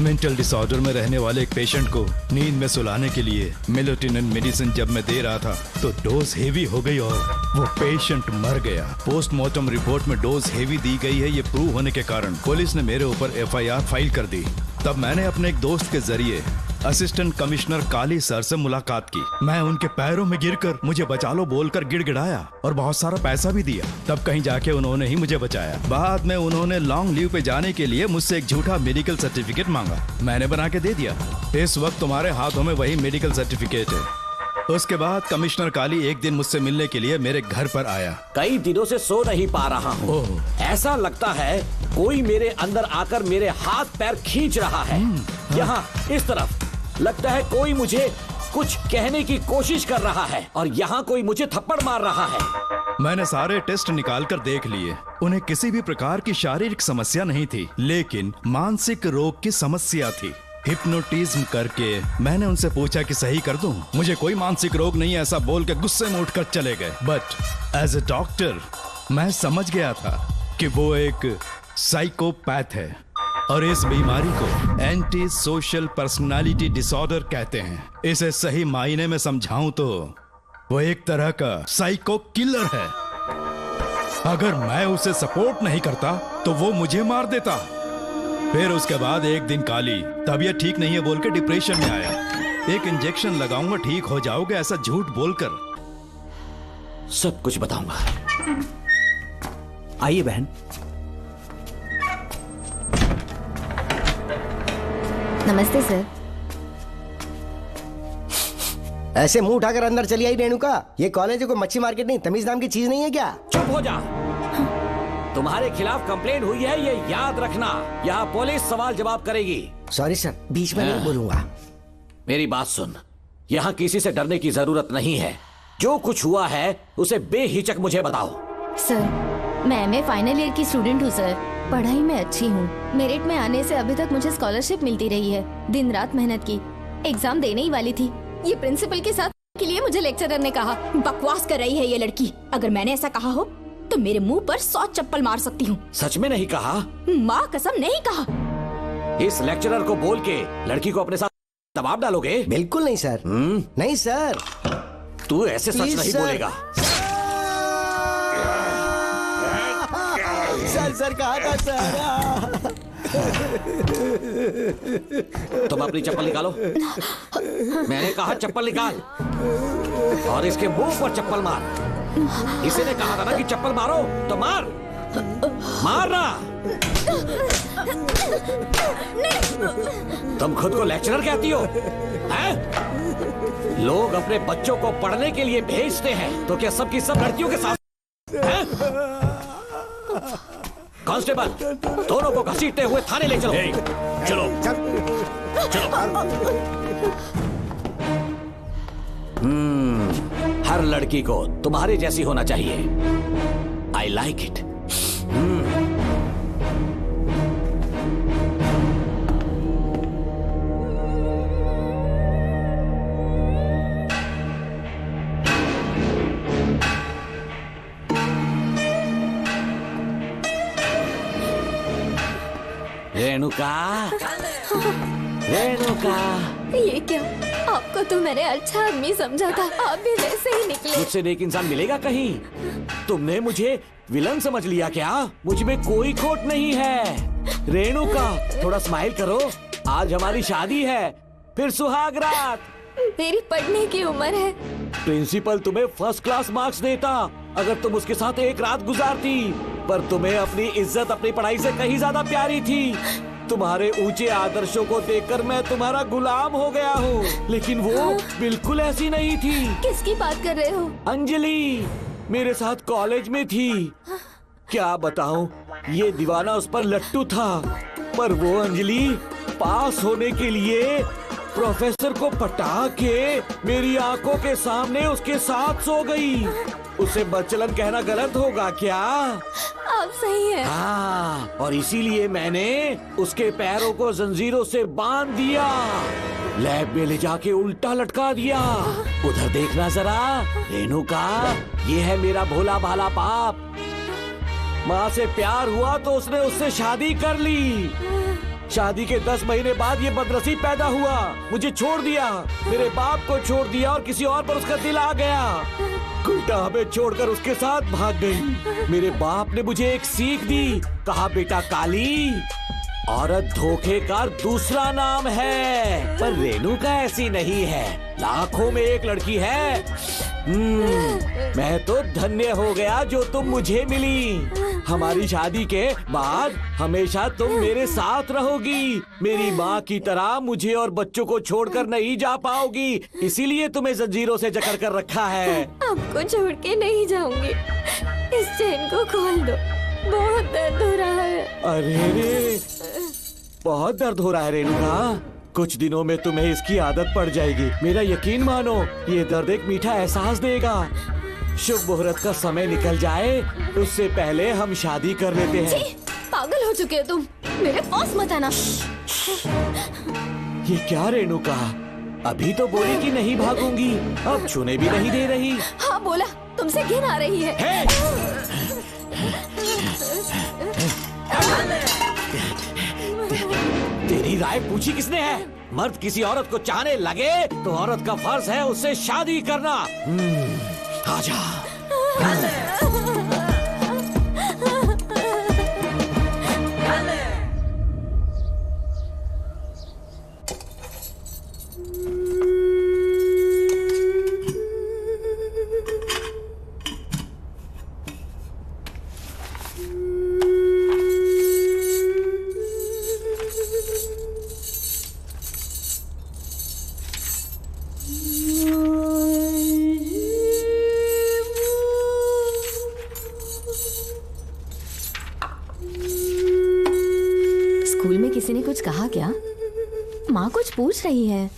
मेंटल डिसऑर्डर में रहने वाले एक पेशेंट को नींद में सुलाने के लिए मेलेटोनिन मेडिसिन जब मैं दे रहा था तो डोज हेवी हो गई और वो पेशेंट मर गया। पोस्टमार्टम रिपोर्ट में डोज हेवी दी गई है, ये प्रूव होने के कारण पुलिस ने मेरे ऊपर FIR फाइल कर दी। तब मैंने अपने एक दोस्त के जरिए असिस्टेंट कमिश्नर काली सर से मुलाकात की। मैं उनके पैरों में गिरकर मुझे बचा लो बोलकर गिड़गिड़ाया और बहुत सारा पैसा भी दिया। तब कहीं जाके उन्होंने ही मुझे बचाया। बाद में उन्होंने लॉन्ग लीव पे जाने के लिए मुझसे एक झूठा मेडिकल सर्टिफिकेट मांगा, मैंने बना के दे दिया। इस वक्त तुम्हारे हाथों में वही मेडिकल सर्टिफिकेट है। उसके बाद कमिश्नर काली एक दिन मुझसे मिलने के लिए मेरे घर पर आया।
कई दिनों से सो नहीं पा रहा हूँ। ऐसा लगता है कोई मेरे अंदर आकर मेरे हाथ पैर खींच रहा है। यहाँ इस तरफ लगता है कोई मुझे कुछ कहने की कोशिश कर रहा है और यहाँ कोई मुझे थप्पड़ मार रहा है।
मैंने सारे टेस्ट निकाल कर देख लिए, उन्हें किसी भी प्रकार की शारीरिक समस्या नहीं थी, लेकिन मानसिक रोग की समस्या थी। हिप्नोटिज्म करके मैंने उनसे पूछा कि सही कर दूं। मुझे कोई मानसिक रोग नहीं, ऐसा बोल के गुस्से में उठकर चले गए। बट एज ए डॉक्टर मैं समझ गया था कि वो एक साइकोपैथ है और इस बीमारी को एंटी सोशल पर्सनालिटी डिसऑर्डर कहते हैं। इसे सही मायने में समझाऊं तो वो एक तरह का साइको किलर है। अगर मैं उसे सपोर्ट नहीं करता तो वो मुझे मार देता। फिर उसके बाद एक दिन काली तबीयत ठीक नहीं है बोल के डिप्रेशन में आया। एक इंजेक्शन लगाऊंगा ठीक हो जाओगे ऐसा झूठ बोलकर
सब कुछ बताऊंगा।
आइए बहन।
नमस्ते सर।
ऐसे मुंह उठाकर अंदर चली आई रेणुका। ये कॉलेज है कोई मच्छी मार्केट नहीं, तमीज नाम की चीज नहीं है क्या?
चुप हो जा। तुम्हारे खिलाफ कंप्लेंट हुई है, ये याद रखना। यहाँ पुलिस सवाल जवाब करेगी।
सॉरी सर, बीच में नहीं बोलूंगा।
मेरी बात सुन, यहाँ किसी से डरने की जरूरत नहीं है। जो कुछ हुआ है उसे बेहिचक मुझे बताओ।
सर, मैं एमए फाइनल ईयर की स्टूडेंट हूँ सर। पढ़ाई में अच्छी हूँ। मेरिट में आने से अभी तक मुझे स्कॉलरशिप मिलती रही है। दिन रात मेहनत की, एग्जाम देने ही वाली थी। ये प्रिंसिपल के साथ के लिए मुझे लेक्चरर ने कहा बकवास कर रही है ये लड़की। अगर मैंने ऐसा कहा हो तो मेरे मुंह पर 100 चप्पल मार सकती हूँ।
सच में नहीं कहा?
माँ कसम नहीं कहा।
इस लेक्चरर को बोल के लड़की को अपने साथ दबाव डालोगे?
बिल्कुल नहीं सर। नहीं सर।
तू ऐसे सच नहीं बोलेगा।
सर कहा था सर।
तुम अपनी चप्पल निकालो। मैंने कहा चप्पल निकाल और इसके मुंह पर चप्पल मार। इसी ने कहा था ना कि चप्पल मारो तो मार। मारना। तुम खुद को लेक्चरर कहती हो हैं? लोग अपने बच्चों को पढ़ने के लिए भेजते हैं तो क्या सबकी सब लड़कियों के साथ हैं? कांस्टेबल, दोनों को घसीटते हुए थाने ले चलो।
चलो
हर लड़की को तुम्हारे जैसी होना चाहिए। I like it. Renuka, Renuka.
ये क्या? आपको तो मैंने अच्छा आदमी समझा था, आप भी वैसे ही निकले।
मुझसे नेक इंसान मिलेगा कहीं? तुमने मुझे विलन समझ लिया क्या? मुझ में कोई खोट नहीं है। रेणुका, थोड़ा स्माइल करो। आज हमारी शादी है, फिर सुहाग रात।
मेरी पढ़ने की उम्र है।
प्रिंसिपल तुम्हें फर्स्ट क्लास मार्क्स देता अगर तुम उसके साथ एक रात गुजारती, पर तुम्हें अपनी इज्जत अपनी पढ़ाई से कहीं ज्यादा प्यारी थी। तुम्हारे ऊंचे आदर्शों को देखकर मैं तुम्हारा गुलाम हो गया हूँ, लेकिन वो बिल्कुल ऐसी नहीं थी।
किसकी बात कर रहे हो?
अंजलि मेरे साथ कॉलेज में थी। क्या बताऊं, ये दीवाना उस पर लट्टू था, पर वो अंजलि पास होने के लिए प्रोफेसर को पटा के मेरी आंखों के सामने उसके साथ सो गई। उसे बदचलन कहना गलत होगा क्या?
आप सही है।
हाँ, और इसीलिए मैंने उसके पैरों को जंजीरों से बांध दिया, लैब में ले जाके उल्टा लटका दिया। उधर देखना जरा रेणुका, ये है मेरा भोला भाला पाप। माँ से प्यार हुआ तो उसने उससे शादी कर ली। शादी के 10 महीने बाद ये बदनसीब पैदा हुआ, मुझे छोड़ दिया, मेरे बाप को छोड़ दिया और किसी और पर उसका दिल आ गया। उल्टा हमें छोड़कर उसके साथ भाग गई। मेरे बाप ने मुझे एक सीख दी, कहा बेटा काली, औरत धोखे का दूसरा नाम है। पर रेणुका ऐसी नहीं है, लाखों में एक लड़की है। मैं तो धन्य हो गया जो तुम मुझे मिली। हमारी शादी के बाद हमेशा तुम मेरे साथ रहोगी। मेरी माँ की तरह मुझे और बच्चों को छोड़कर नहीं जा पाओगी, इसीलिए तुम्हें जंजीरों से जकड़ कर रखा है।
आपको छोड़ के नहीं जाऊंगी। इस चेन को खोल दो, बहुत दर्द हो रहा है।
अरे रे, बहुत दर्द हो रहा है रेणुका। कुछ दिनों में तुम्हें इसकी आदत पड़ जाएगी, मेरा यकीन मानो। ये दर्द एक मीठा एहसास देगा। शुभ मुहूर्त का समय निकल जाए उससे पहले हम शादी कर लेते हैं।
पागल हो चुके हो तुम, मेरे पास मत आना।
ये क्या रेणुका, अभी तो बोली कि नहीं भागूंगी, अब छूने भी नहीं दे रही।
हाँ बोला, तुमसे घिन आ रही है।
तेरी राय पूछी किसने है? मर्द किसी औरत को चाहने लगे तो औरत का फर्ज है उससे शादी करना। आजा।
स्कूल में किसी ने कुछ कहा क्या? माँ कुछ पूछ रही है।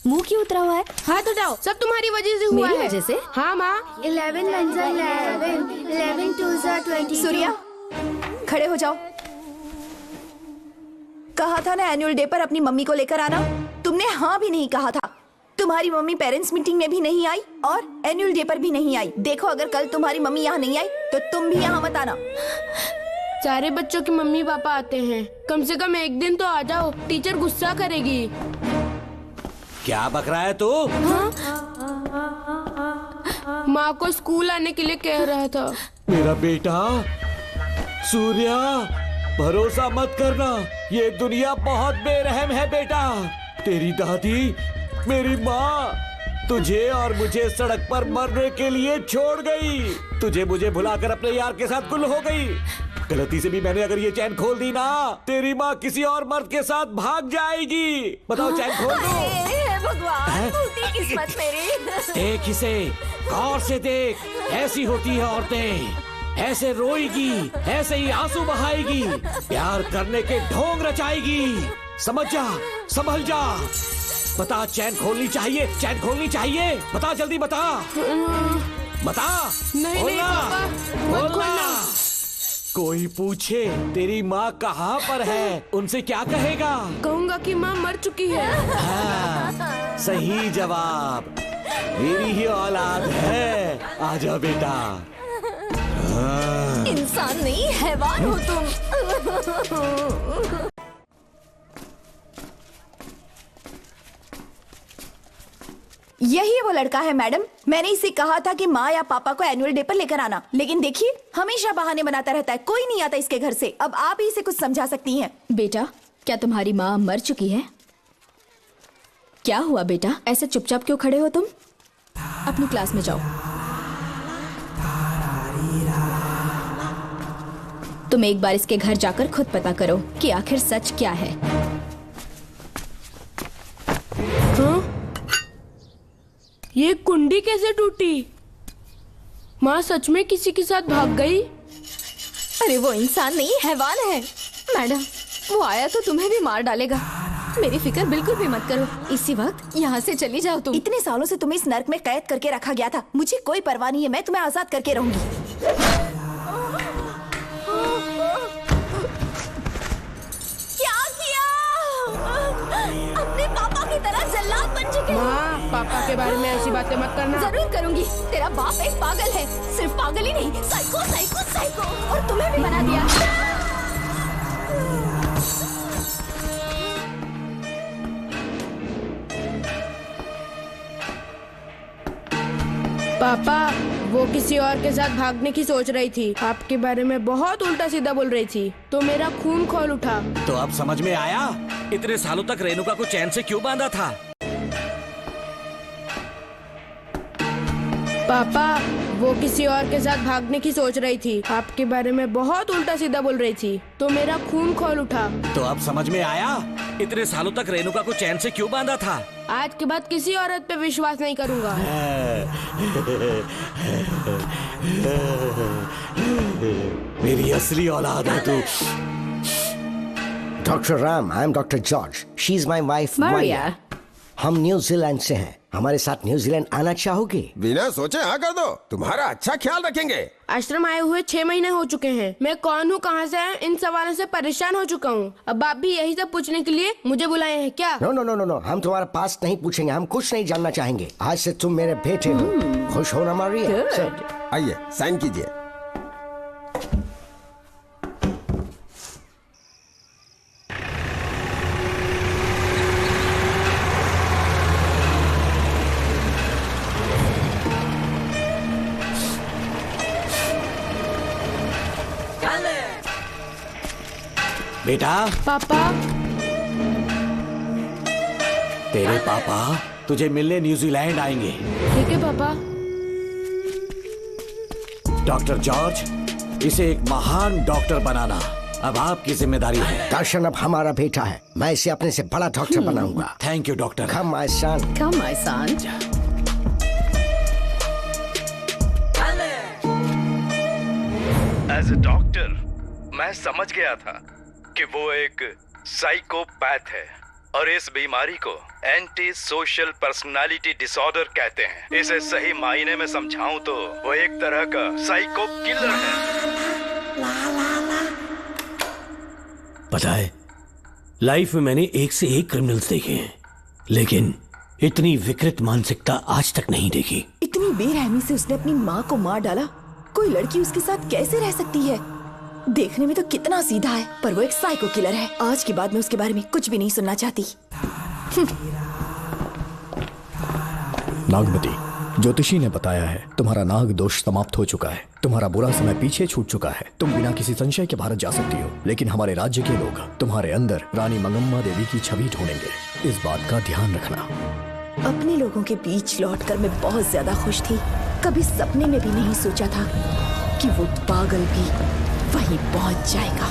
मुंह क्यों उतरा हुआ है?
हाथ उठाओ, सब तुम्हारी वजह से हुआ है।
मेरी वजह से?
हाँ माँ।
11 1 11 11 2 22। सूर्या, खड़े हो जाओ। कहा था ना एनुअल डे पर अपनी मम्मी को लेकर आना, तुमने हाँ भी नहीं कहा था। तुम्हारी मम्मी पेरेंट्स मीटिंग में भी नहीं आई और एनुअल डे पर भी नहीं आई। देखो अगर कल तुम्हारी मम्मी यहाँ नहीं आई तो तुम भी यहाँ मत आना।
सारे बच्चों की मम्मी पापा आते हैं, कम से कम एक दिन तो आ जाओ, टीचर गुस्सा करेगी।
क्या बक रहा है तू?
माँ को स्कूल आने के लिए कह रहा था।
मेरा बेटा सूर्या, भरोसा मत करना, ये दुनिया बहुत बेरहम है बेटा। तेरी दादी, मेरी माँ तुझे और मुझे सड़क पर मरने के लिए छोड़ गई। तुझे मुझे भुलाकर अपने यार के साथ गुल हो गई। गलती से भी मैंने अगर ये चैन खोल दी ना, तेरी माँ किसी और मर्द के साथ भाग जाएगी। बताओ चैन खोल दो।
भगवान, फूटी किस्मत मेरी।
देख इसे, गौर से देख, ऐसी होती है औरतें। ऐसे रोएगी, ऐसे ही आंसू बहाएगी, प्यार करने के ढोंग रचाएगी। समझ जा, संभल जा। बता, चैन खोलनी चाहिए, चैन खोलनी चाहिए। बता जल्दी बता, बता।
नहीं नहीं पापा, मत खोलना।
कोई पूछे तेरी माँ कहाँ पर है, उनसे क्या कहेगा?
कहूँगा कि माँ मर चुकी है।
हाँ, सही जवाब। मेरी ही औलाद है। आजा बेटा। हाँ।
इंसान नहीं हैवान हो तुम। यही वो लड़का है मैडम। मैंने इसे कहा था कि माँ या पापा को एनुअल डे पर लेकर आना, लेकिन देखिए हमेशा बहाने बनाता रहता है, कोई नहीं आता इसके घर से। अब आप ही इसे कुछ समझा सकती हैं।
बेटा, क्या तुम्हारी माँ मर चुकी है? क्या हुआ बेटा, ऐसे चुपचाप क्यों खड़े हो तुम? अपनी क्लास में जाओ। तुम एक बार इसके घर जाकर खुद पता करो कि आखिर सच क्या है।
हाँ? ये कुंडी कैसे टूटी? माँ सच में किसी के साथ भाग गई?
अरे वो इंसान नहीं हैवान है मैडम। वो आया तो तुम्हें भी मार डालेगा। मेरी फिक्र बिल्कुल भी मत करो। इसी वक्त यहाँ से चली जाओ तुम। इतने सालों से तुम्हें इस नर्क में कैद करके रखा गया था, मुझे कोई परवाह नहीं है, मैं तुम्हें आजाद करके रहूंगी। अपने पापा की तरह जल्लाद बन चुके हो।
माँ, पापा के बारे में ऐसी बातें मत करना।
जरूर करूंगी। तेरा बाप एक पागल है, सिर्फ पागल ही नहीं, साइको साइको साइको। और तुम्हें भी बना दिया।
पापा, वो किसी और के साथ भागने की सोच रही थी, आपके बारे में बहुत उल्टा सीधा बोल रही थी, तो मेरा खून खौल उठा।
तो अब समझ में आया इतने सालों तक रेणुका को चैन से क्यों बांधा था?
पापा, वो किसी और के साथ भागने की सोच रही थी, आपके बारे में बहुत उल्टा सीधा बोल रही थी, तो मेरा खून खौल उठा।
तो अब समझ में आया इतने सालों तक रेणुका को चैन से क्यों बांधा था?
आज के बाद किसी औरत पे विश्वास नहीं करूंगा।
मेरी असली औलाद है तू।
Doctor Ram, I am doctor George. She is my wife
Maria.
हम न्यूजीलैंड से हैं। हमारे साथ न्यूजीलैंड आना चाहोगे?
बिना सोचे हाँ कर दो, तुम्हारा अच्छा ख्याल रखेंगे।
आश्रम आए हुए 6 महीने हो चुके हैं। मैं कौन हूँ, कहाँ से है, इन सवालों से परेशान हो चुका हूँ। अब आप भी यही सब पूछने के लिए मुझे बुलाए हैं क्या?
No no no no no, हम तुम्हारा पास्ट नहीं पूछेंगे, हम कुछ नहीं जानना चाहेंगे। आज से तुम मेरे बेटे हो। खुश हो ना मारिया?
आइए साइन कीजिए।
बेटा।
पापा।
तेरे पापा तुझे मिलने न्यूजीलैंड आएंगे।
ठीक है पापा।
डॉक्टर जॉर्ज, इसे एक महान डॉक्टर बनाना अब आपकी जिम्मेदारी है।
दर्शन अब हमारा बेटा है, मैं इसे अपने से बड़ा डॉक्टर बनाऊंगा।
Thank you doctor.
Come my son.
Come my son.
As a doctor, मैं समझ गया था कि वो एक साइकोपैथ है और इस बीमारी को एंटी सोशल पर्सनालिटी डिसऑर्डर कहते हैं। इसे सही मायने में समझाऊं तो वो एक तरह का साइको किलर है।
पता है, लाइफ में मैंने एक से एक क्रिमिनल्स देखे हैं, लेकिन इतनी विकृत मानसिकता आज तक नहीं देखी।
इतनी बेरहमी से उसने अपनी माँ को मार डाला। कोई लड़की उसके साथ कैसे रह सकती है? देखने में तो कितना सीधा है, पर वो एक साइको किलर है। आज के बाद मैं उसके बारे में कुछ भी नहीं सुनना चाहती।
नागमती, ज्योतिषी ने बताया है तुम्हारा नाग दोष समाप्त हो चुका है। तुम्हारा बुरा समय पीछे छूट चुका है। तुम बिना किसी संशय के भारत जा सकती हो, लेकिन हमारे राज्य के लोग तुम्हारे अंदर रानी मंगम्मा देवी की छवि ढूंढेंगे। इस बात का ध्यान रखना।
अपने लोगों के बीच लौटकर मैं बहुत ज्यादा खुश थी। कभी सपने में भी नहीं सोचा था कि वो पागल भी वहीं पहुंच जाएगा।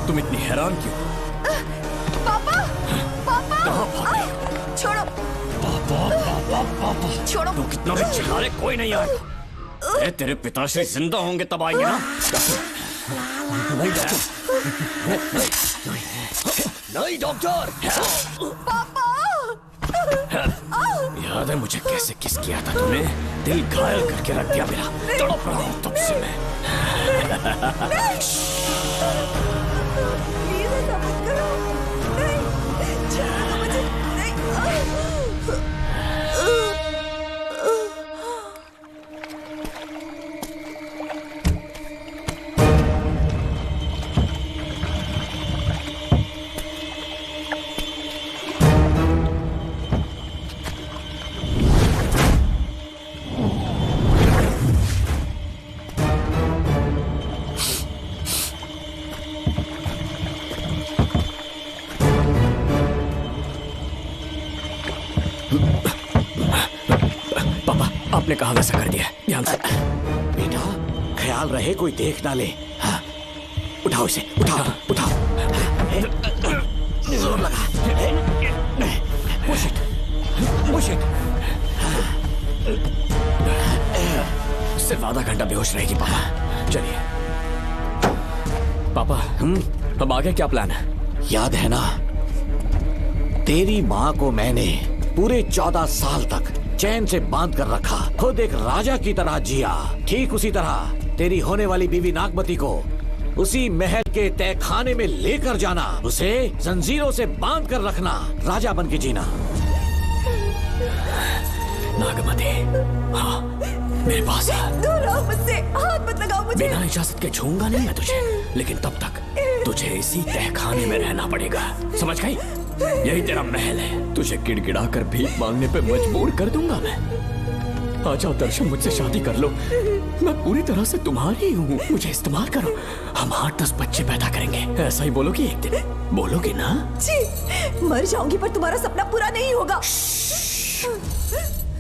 तुम इतनी हैरान क्यों?
पापा, पापा, छोड़ो,
पापा,
छोड़ो।
तू कितना भी चिल्ला ले, कोई नहीं आएगा। तेरे पिताश्री जिंदा होंगे तब आएंगे ना।
नहीं डॉक्टर।
याद है मुझे कैसे किस किया था तूने? दिल घायल करके रख दिया मेरा। तड़प रहा हूं तब से मैं। आपने कहा वैसा कर दिया, ध्यान से।
बेटा ख्याल रहे कोई देख ना ले। हाँ। उठाओ इसे, उठाओ, उठाओ। जोर लगा। Push it, push it.
सिर्फ आधा घंटा बेहोश रहेगी पापा। चलिए पापा, अब आगे क्या प्लान है?
याद है ना, तेरी माँ को मैंने पूरे 14 साल तक चैन से बांध कर रखा। खुद एक राजा की तरह जिया। ठीक उसी तरह तेरी होने वाली बीवी नागमती को उसी महल के तहखाने में लेकर जाना, उसे जंजीरों से बांध कर रखना, राजा बन के जीना।
नागमती, हाँ मेरे पास है।
दूर रहो मुझसे, हाथ मत लगाओ मुझे।
बिना इजाजत के छूंगा नहीं मैं तुझे, लेकिन तब तक तुझे इसी तहखाने में रहना पड़ेगा, समझ गई? यही तेरा महल है। तुझे गिड़गिड़ा कर भीख मांगने पे मजबूर कर दूंगा मैं। आ जाओ दर्शन, मुझसे शादी कर लो। मैं पूरी तरह से तुम्हारी हूँ, मुझे इस्तेमाल करो। हम 8-10 बच्चे पैदा करेंगे। ऐसा ही बोलोगी एक दिन? बोलोगी ना?
जी, मर जाऊंगी पर तुम्हारा सपना पूरा नहीं होगा।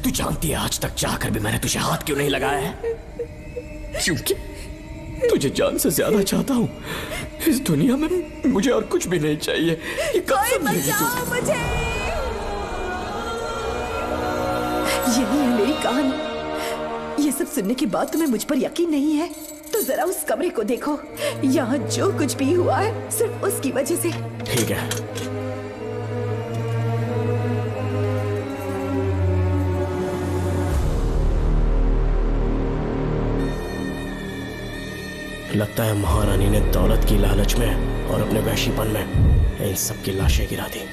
तू जानती है आज तक चाहकर भी मैंने तुझे हाथ क्यों नहीं लगाया है? क्योंकि तुझे जान से ज्यादा चाहता हूँ। इस दुनिया में मुझे और कुछ भी नहीं चाहिए। ये
कोई बचाओ मुझे। यही है मेरी कहानी। ये सब सुनने के बाद तुम्हें मुझ पर यकीन नहीं है तो जरा उस कमरे को देखो। यहाँ जो कुछ भी हुआ है सिर्फ उसकी वजह से।
ठीक है, लगता है महारानी ने दौलत की लालच में और अपने वैशीपन में इन सब की लाशें गिरा दी।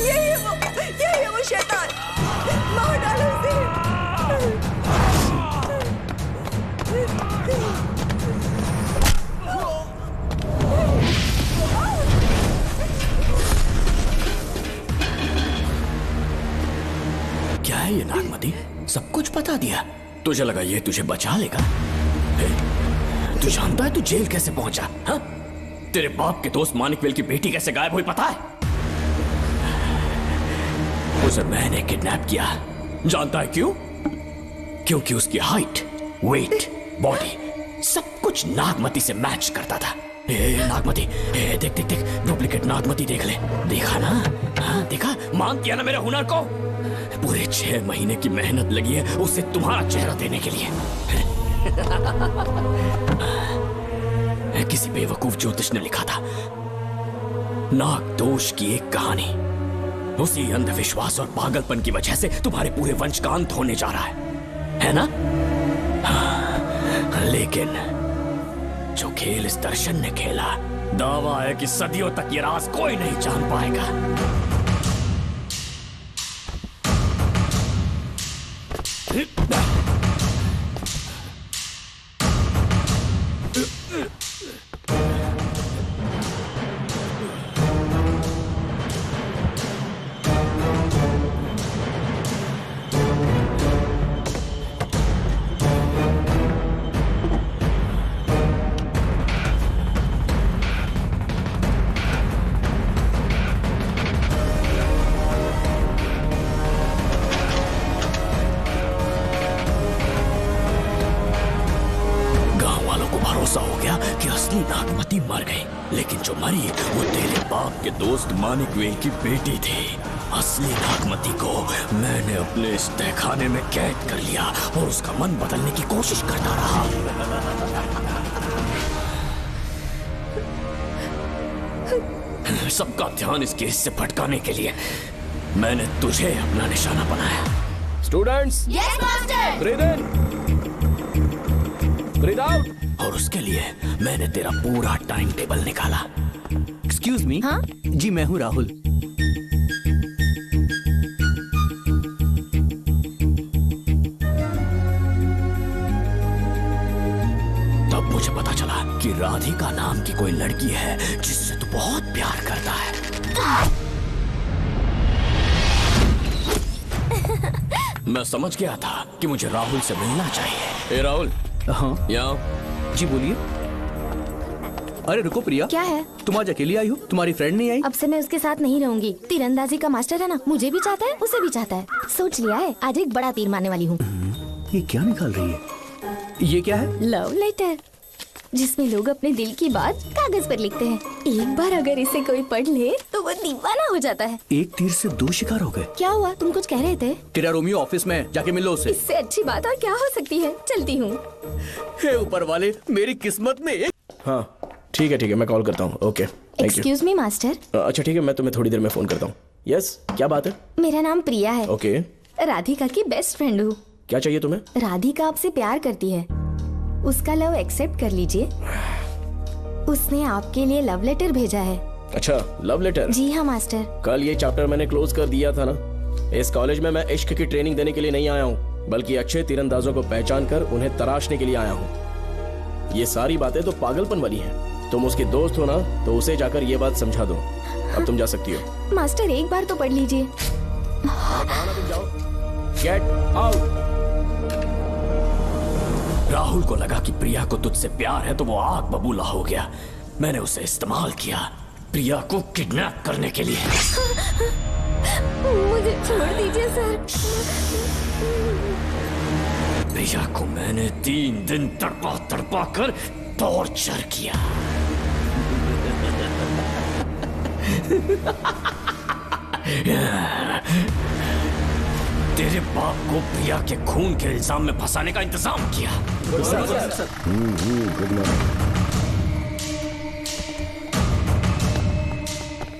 यही है वो शैतान। मार डालो उसे।
दी, सब कुछ बता दिया। तुझे लगा ये तुझे बचा लेगा? तू जानता है तू जेल कैसे पहुंचा? हाँ? तेरे बाप के दोस्त मानिकवेल की बेटी कैसे गायब हुई पता है? उसे मैंने किडनैप किया। जानता है क्यों? क्योंकि उसकी हाइट, वेट, बॉडी सब कुछ नागमती से मैच करता था। नागमती, देख देख देख, डुप्लीकेट नागमती देख ले। देखा ना? हाँ देखा? मान किया ना मेरे हुनर को? पूरे 6 महीने की मेहनत लगी है उसे तुम्हारा चेहरा देने के लिए। किसी बेवकूफ ज्योतिष ने लिखा था नाग दोष की एक कहानी। उसी अंधविश्वास और पागलपन की वजह से तुम्हारे पूरे वंश का अंत होने जा रहा है ना? हाँ, लेकिन जो खेल इस दर्शन ने खेला, दावा है कि सदियों तक ये राज कोई नहीं जान पाएगा। मानिकवेल की बेटी थी। असली नागमती को मैंने अपने इस तहखाने में कैद कर लिया और उसका मन बदलने की कोशिश करता रहा। सबका ध्यान इस केस से भटकाने के लिए मैंने तुझे अपना निशाना बनाया।
Students,
yes master.
ब्रीथ इन, ब्रीथ आउट।
और उसके लिए मैंने तेरा पूरा टाइम टेबल निकाला।
Excuse me. हाँ? जी मैं हूँ राहुल।
तब मुझे पता चला कि राधिका नाम की कोई लड़की है जिससे तू बहुत प्यार करता है। मैं समझ गया था कि मुझे राहुल से मिलना चाहिए। ए राहुल।
हाँ
यहाँ।
जी बोलिए। अरे रुको प्रिया,
क्या है?
तुम आज अकेली आई हो? तुम्हारी फ्रेंड नहीं आई?
अब से मैं उसके साथ नहीं रहूंगी। तीरंदाजी का मास्टर है ना, मुझे भी चाहता है, उसे भी चाहता है। सोच लिया है, आज एक बड़ा तीर मारने वाली हूँ।
ये क्या निकाल रही है? ये क्या है?
लव लेटर, जिसमें लोग अपने दिल की बात कागज पर लिखते हैं। एक बार अगर इसे कोई पढ़ ले तो वो दीवाना हो जाता है।
एक तीर से 2 शिकार हो गए।
क्या हुआ? तुम कुछ कह रहे थे?
तेरा रोमियो ऑफिस में, जाके मिलो उससे।
इससे अच्छी बात और क्या हो सकती है? चलती हूँ।
हे ऊपर वाले, मेरी किस्मत में एक...
हाँ ठीक है, मैं कॉल करता हूँ। Okay, thank you.
Excuse me master.
अच्छा ठीक है, मैं तुम्हें थोड़ी देर में फोन करता हूँ। यस, क्या बात है?
मेरा नाम प्रिया है।
ओके।
राधिका की बेस्ट फ्रेंड हूँ।
क्या चाहिए तुम्हें?
राधिका आपसे प्यार करती है, उसका लव एक्सेप्ट कर लीजिए। उसने आपके लिए लव लेटर भेजा है।
अच्छा, लव लेटर?
जी हाँ मास्टर।
कल ये चैप्टर मैंने क्लोज कर दिया था ना। इस कॉलेज में मैं इश्क की ट्रेनिंग देने के लिए नहीं आया हूँ, बल्कि अच्छे तीरंदाजों को पहचान कर उन्हें तराशने के लिए आया हूँ। ये सारी बातें तो पागलपन वाली हैं। तुम उसकी दोस्त हो ना, तो उसे जाकर ये बात समझा दो। अब तुम जा सकती हो।
मास्टर एक बार तो पढ़ लीजिए।
तुम जाओ। Get out.
राहुल को लगा कि प्रिया को तुझसे प्यार है तो वो आग बबूला हो गया। मैंने उसे इस्तेमाल किया प्रिया को किडनैप करने के लिए।
मुझे छोड़ दीजिए सर।
प्रिया को मैंने 3 दिन तड़पा तड़पा कर टॉर्चर किया। तेरे बाप को प्रिया के खून के इल्जाम में फंसाने का इंतजाम किया।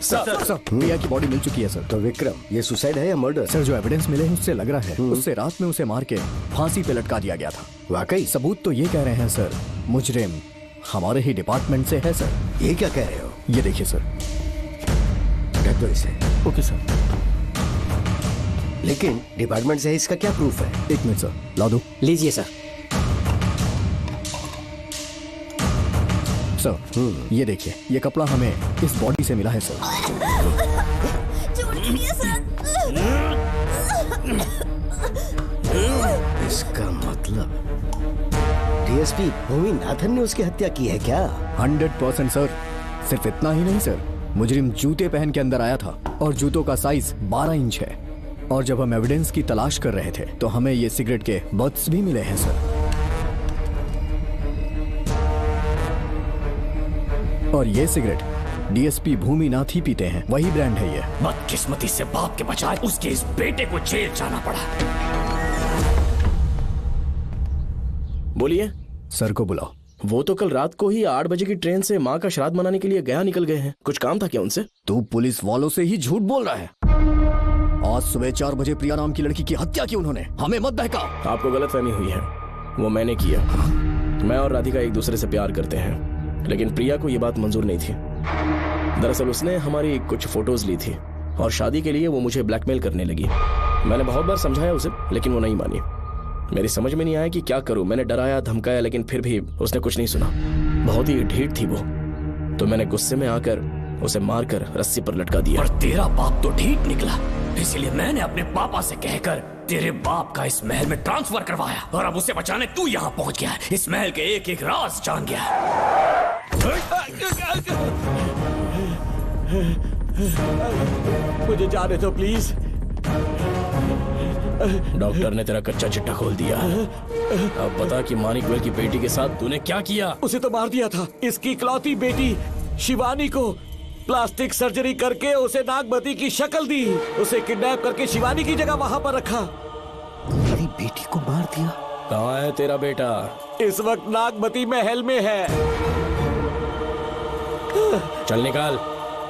सर, प्रिया की बॉडी मिल चुकी है सर।
तो विक्रम, ये सुसाइड है या मर्डर?
सर, जो एविडेंस मिले हैं उससे लग रहा है उससे रात में उसे मार के फांसी पे लटका दिया गया था।
वाकई?
सबूत तो ये कह रहे हैं सर, मुजरिम हमारे ही डिपार्टमेंट से है सर।
ये क्या कह रहे हो?
ये देखिए सर।
रख दो इसे।
Okay sir.
लेकिन डिपार्टमेंट से है, इसका क्या प्रूफ है?
1 मिनट सर, ला दो।
लीजिए सर।
सर, ये देखिए, ये कपड़ा हमें इस बॉडी से मिला है सर।
छोड़ दीजिए सर।
इसका मतलब डीएसपी भूमि नाथन ने उसकी हत्या की है क्या?
100% सर। सिर्फ इतना ही नहीं सर, मुजरिम जूते पहन के अंदर आया था और जूतों का साइज 12 इंच है। और जब हम एविडेंस की तलाश कर रहे थे तो हमें ये सिगरेट के बट्स भी मिले हैं सर। और ये सिगरेट डीएसपी भूमि नाथ ही पीते हैं, वही ब्रांड है ये।
बदकिस्मती से बाप के बजाय उसके इस बेटे को जेल जाना पड़ा। बोलिए।
सर को बुलाओ।
वो तो कल रात को ही 8 बजे की ट्रेन से माँ का श्राद्ध मनाने के लिए गया निकल गए हैं। कुछ काम था क्या उनसे?
तू पुलिस वालों से ही झूठ बोल रहा है। आज सुबह 4 बजे प्रिया नाम की लड़की की हत्या की उन्होंने, हमें मत बहका।
आपको गलतफहमी हुई है, वो मैंने किया। मैं और राधिका एक दूसरे से प्यार करते हैं, लेकिन प्रिया को ये बात मंजूर नहीं थी। दरअसल उसने हमारी कुछ फोटोज ली थी और शादी के लिए वो मुझे ब्लैकमेल करने लगी। मैंने बहुत बार समझाया उसे, लेकिन वो नहीं मानी। मेरी समझ में नहीं आया कि क्या करूं। मैंने डराया धमकाया, लेकिन फिर भी उसने कुछ नहीं सुना। बहुत ही ढीठ थी वो, तो मैंने गुस्से में आकर उसे मारकर रस्सी पर लटका दिया।
पर तेरा बाप तो ढीठ निकला, इसलिए मैंने अपने पापा से कहकर तेरे बाप का इस महल में ट्रांसफर करवाया, और अब उसे बचाने तू यहाँ पहुँच गया है। इस महल के एक एक राज जान गया है।
मुझे जाने दो प्लीज। डॉक्टर ने तेरा कच्चा चिट्ठा खोल दिया। अब बता कि मानिक गोयल की बेटी के साथ तूने क्या किया?
उसे तो मार दिया था। इसकी इकलौती बेटी शिवानी को प्लास्टिक सर्जरी करके उसे नागमती की शक्ल दी। उसे किडनैप करके शिवानी की जगह वहां पर रखा।
मेरी बेटी को मार दिया?
कहाँ है तेरा बेटा?
इस वक्त नागमती महल में है।
चल निकाल।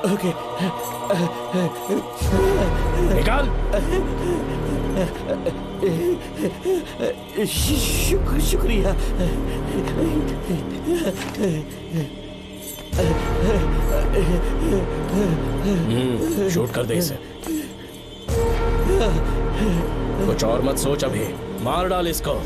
ओके।
निकाल।
शुक्रिया।
शूट कर दे इसे। कुछ और मत सोच, अभी मार डाल इसको।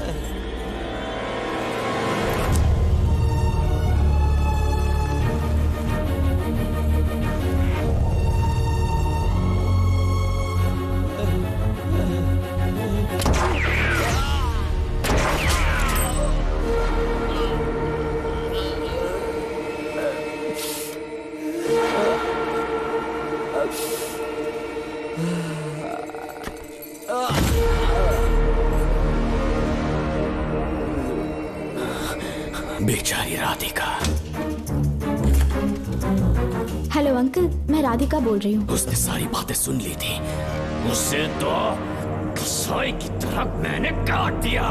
बेचारी राधिका।
हेलो अंकल, मैं राधिका बोल रही हूँ।
उसने सारी बातें सुन ली थी। उसे तो कसाई की तरह मैंने काट दिया।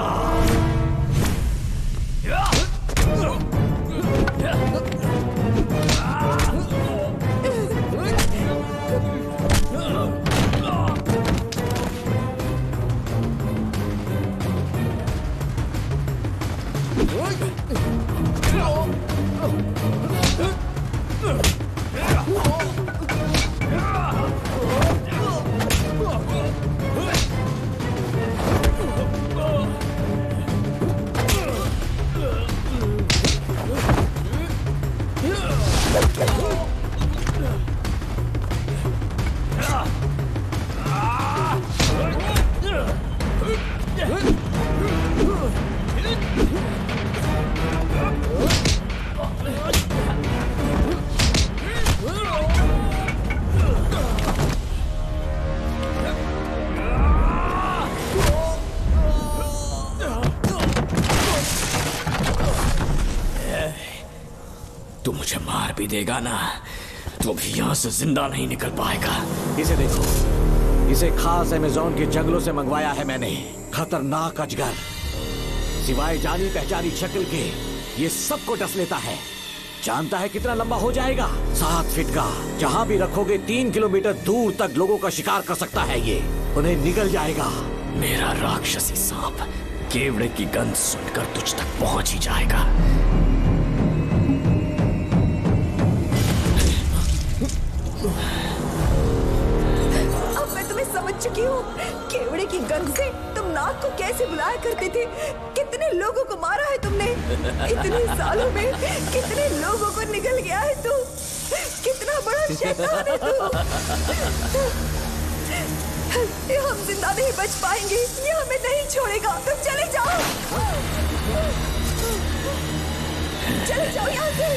तू मुझे मार भी देगा ना, तो भी यहाँ से जिंदा नहीं निकल पाएगा।
इसे देखो, इसे खास अमेज़न के जंगलों से मंगवाया है मैंने। खतरनाक अजगर, सिवाय जानी पहचानी शक्ल के ये सबको डस लेता है। जानता है कितना लंबा हो जाएगा? 7 फीट का। जहाँ भी रखोगे 3 किलोमीटर दूर तक लोगों का शिकार कर सकता है ये। उन्हें निगल जाएगा।
मेरा राक्षसी सांप केवड़े की गंध सुनकर तुझ तक पहुंच ही जाएगा।
अब मैं तुम्हें समझ चुकी हूँ। केवड़े की गंध से तुम नाग को कैसे बुलाया करते थे। कितने लोगों को मारा है तुमने। इतने सालों में कितने लोगों को निगल गया है तू। कितना बड़ा शैतान है तू। हम जिंदा नहीं बच पाएंगे, ये हमें नहीं छोड़ेगा। तुम चले जाओ, चले जाओ यहाँ से।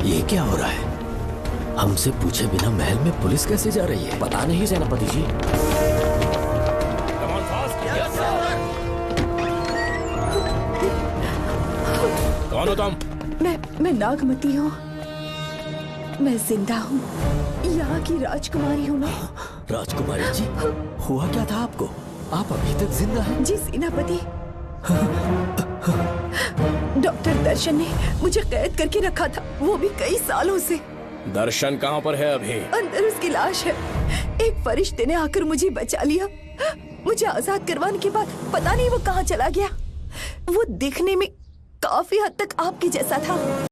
ये क्या हो रहा है? हमसे पूछे बिना महल में पुलिस कैसे जा रही है?
पता नहीं सेनापति जी।
कौन हो तुम?
मैं नागमती हूँ, मैं जिंदा हूँ, यहाँ की राजकुमारी हूँ मैं।
राजकुमारी जी, हुआ क्या था आपको? आप अभी तक जिंदा हैं?
जी सेनापति, डॉक्टर दर्शन ने मुझे कैद करके रखा था, वो भी कई सालों से।
दर्शन कहाँ पर है अभी?
अंदर उसकी लाश है। एक फरिश्ते ने आकर मुझे बचा लिया। मुझे आजाद करवाने के बाद पता नहीं वो कहाँ चला गया। वो दिखने में काफी हद तक आपके जैसा था।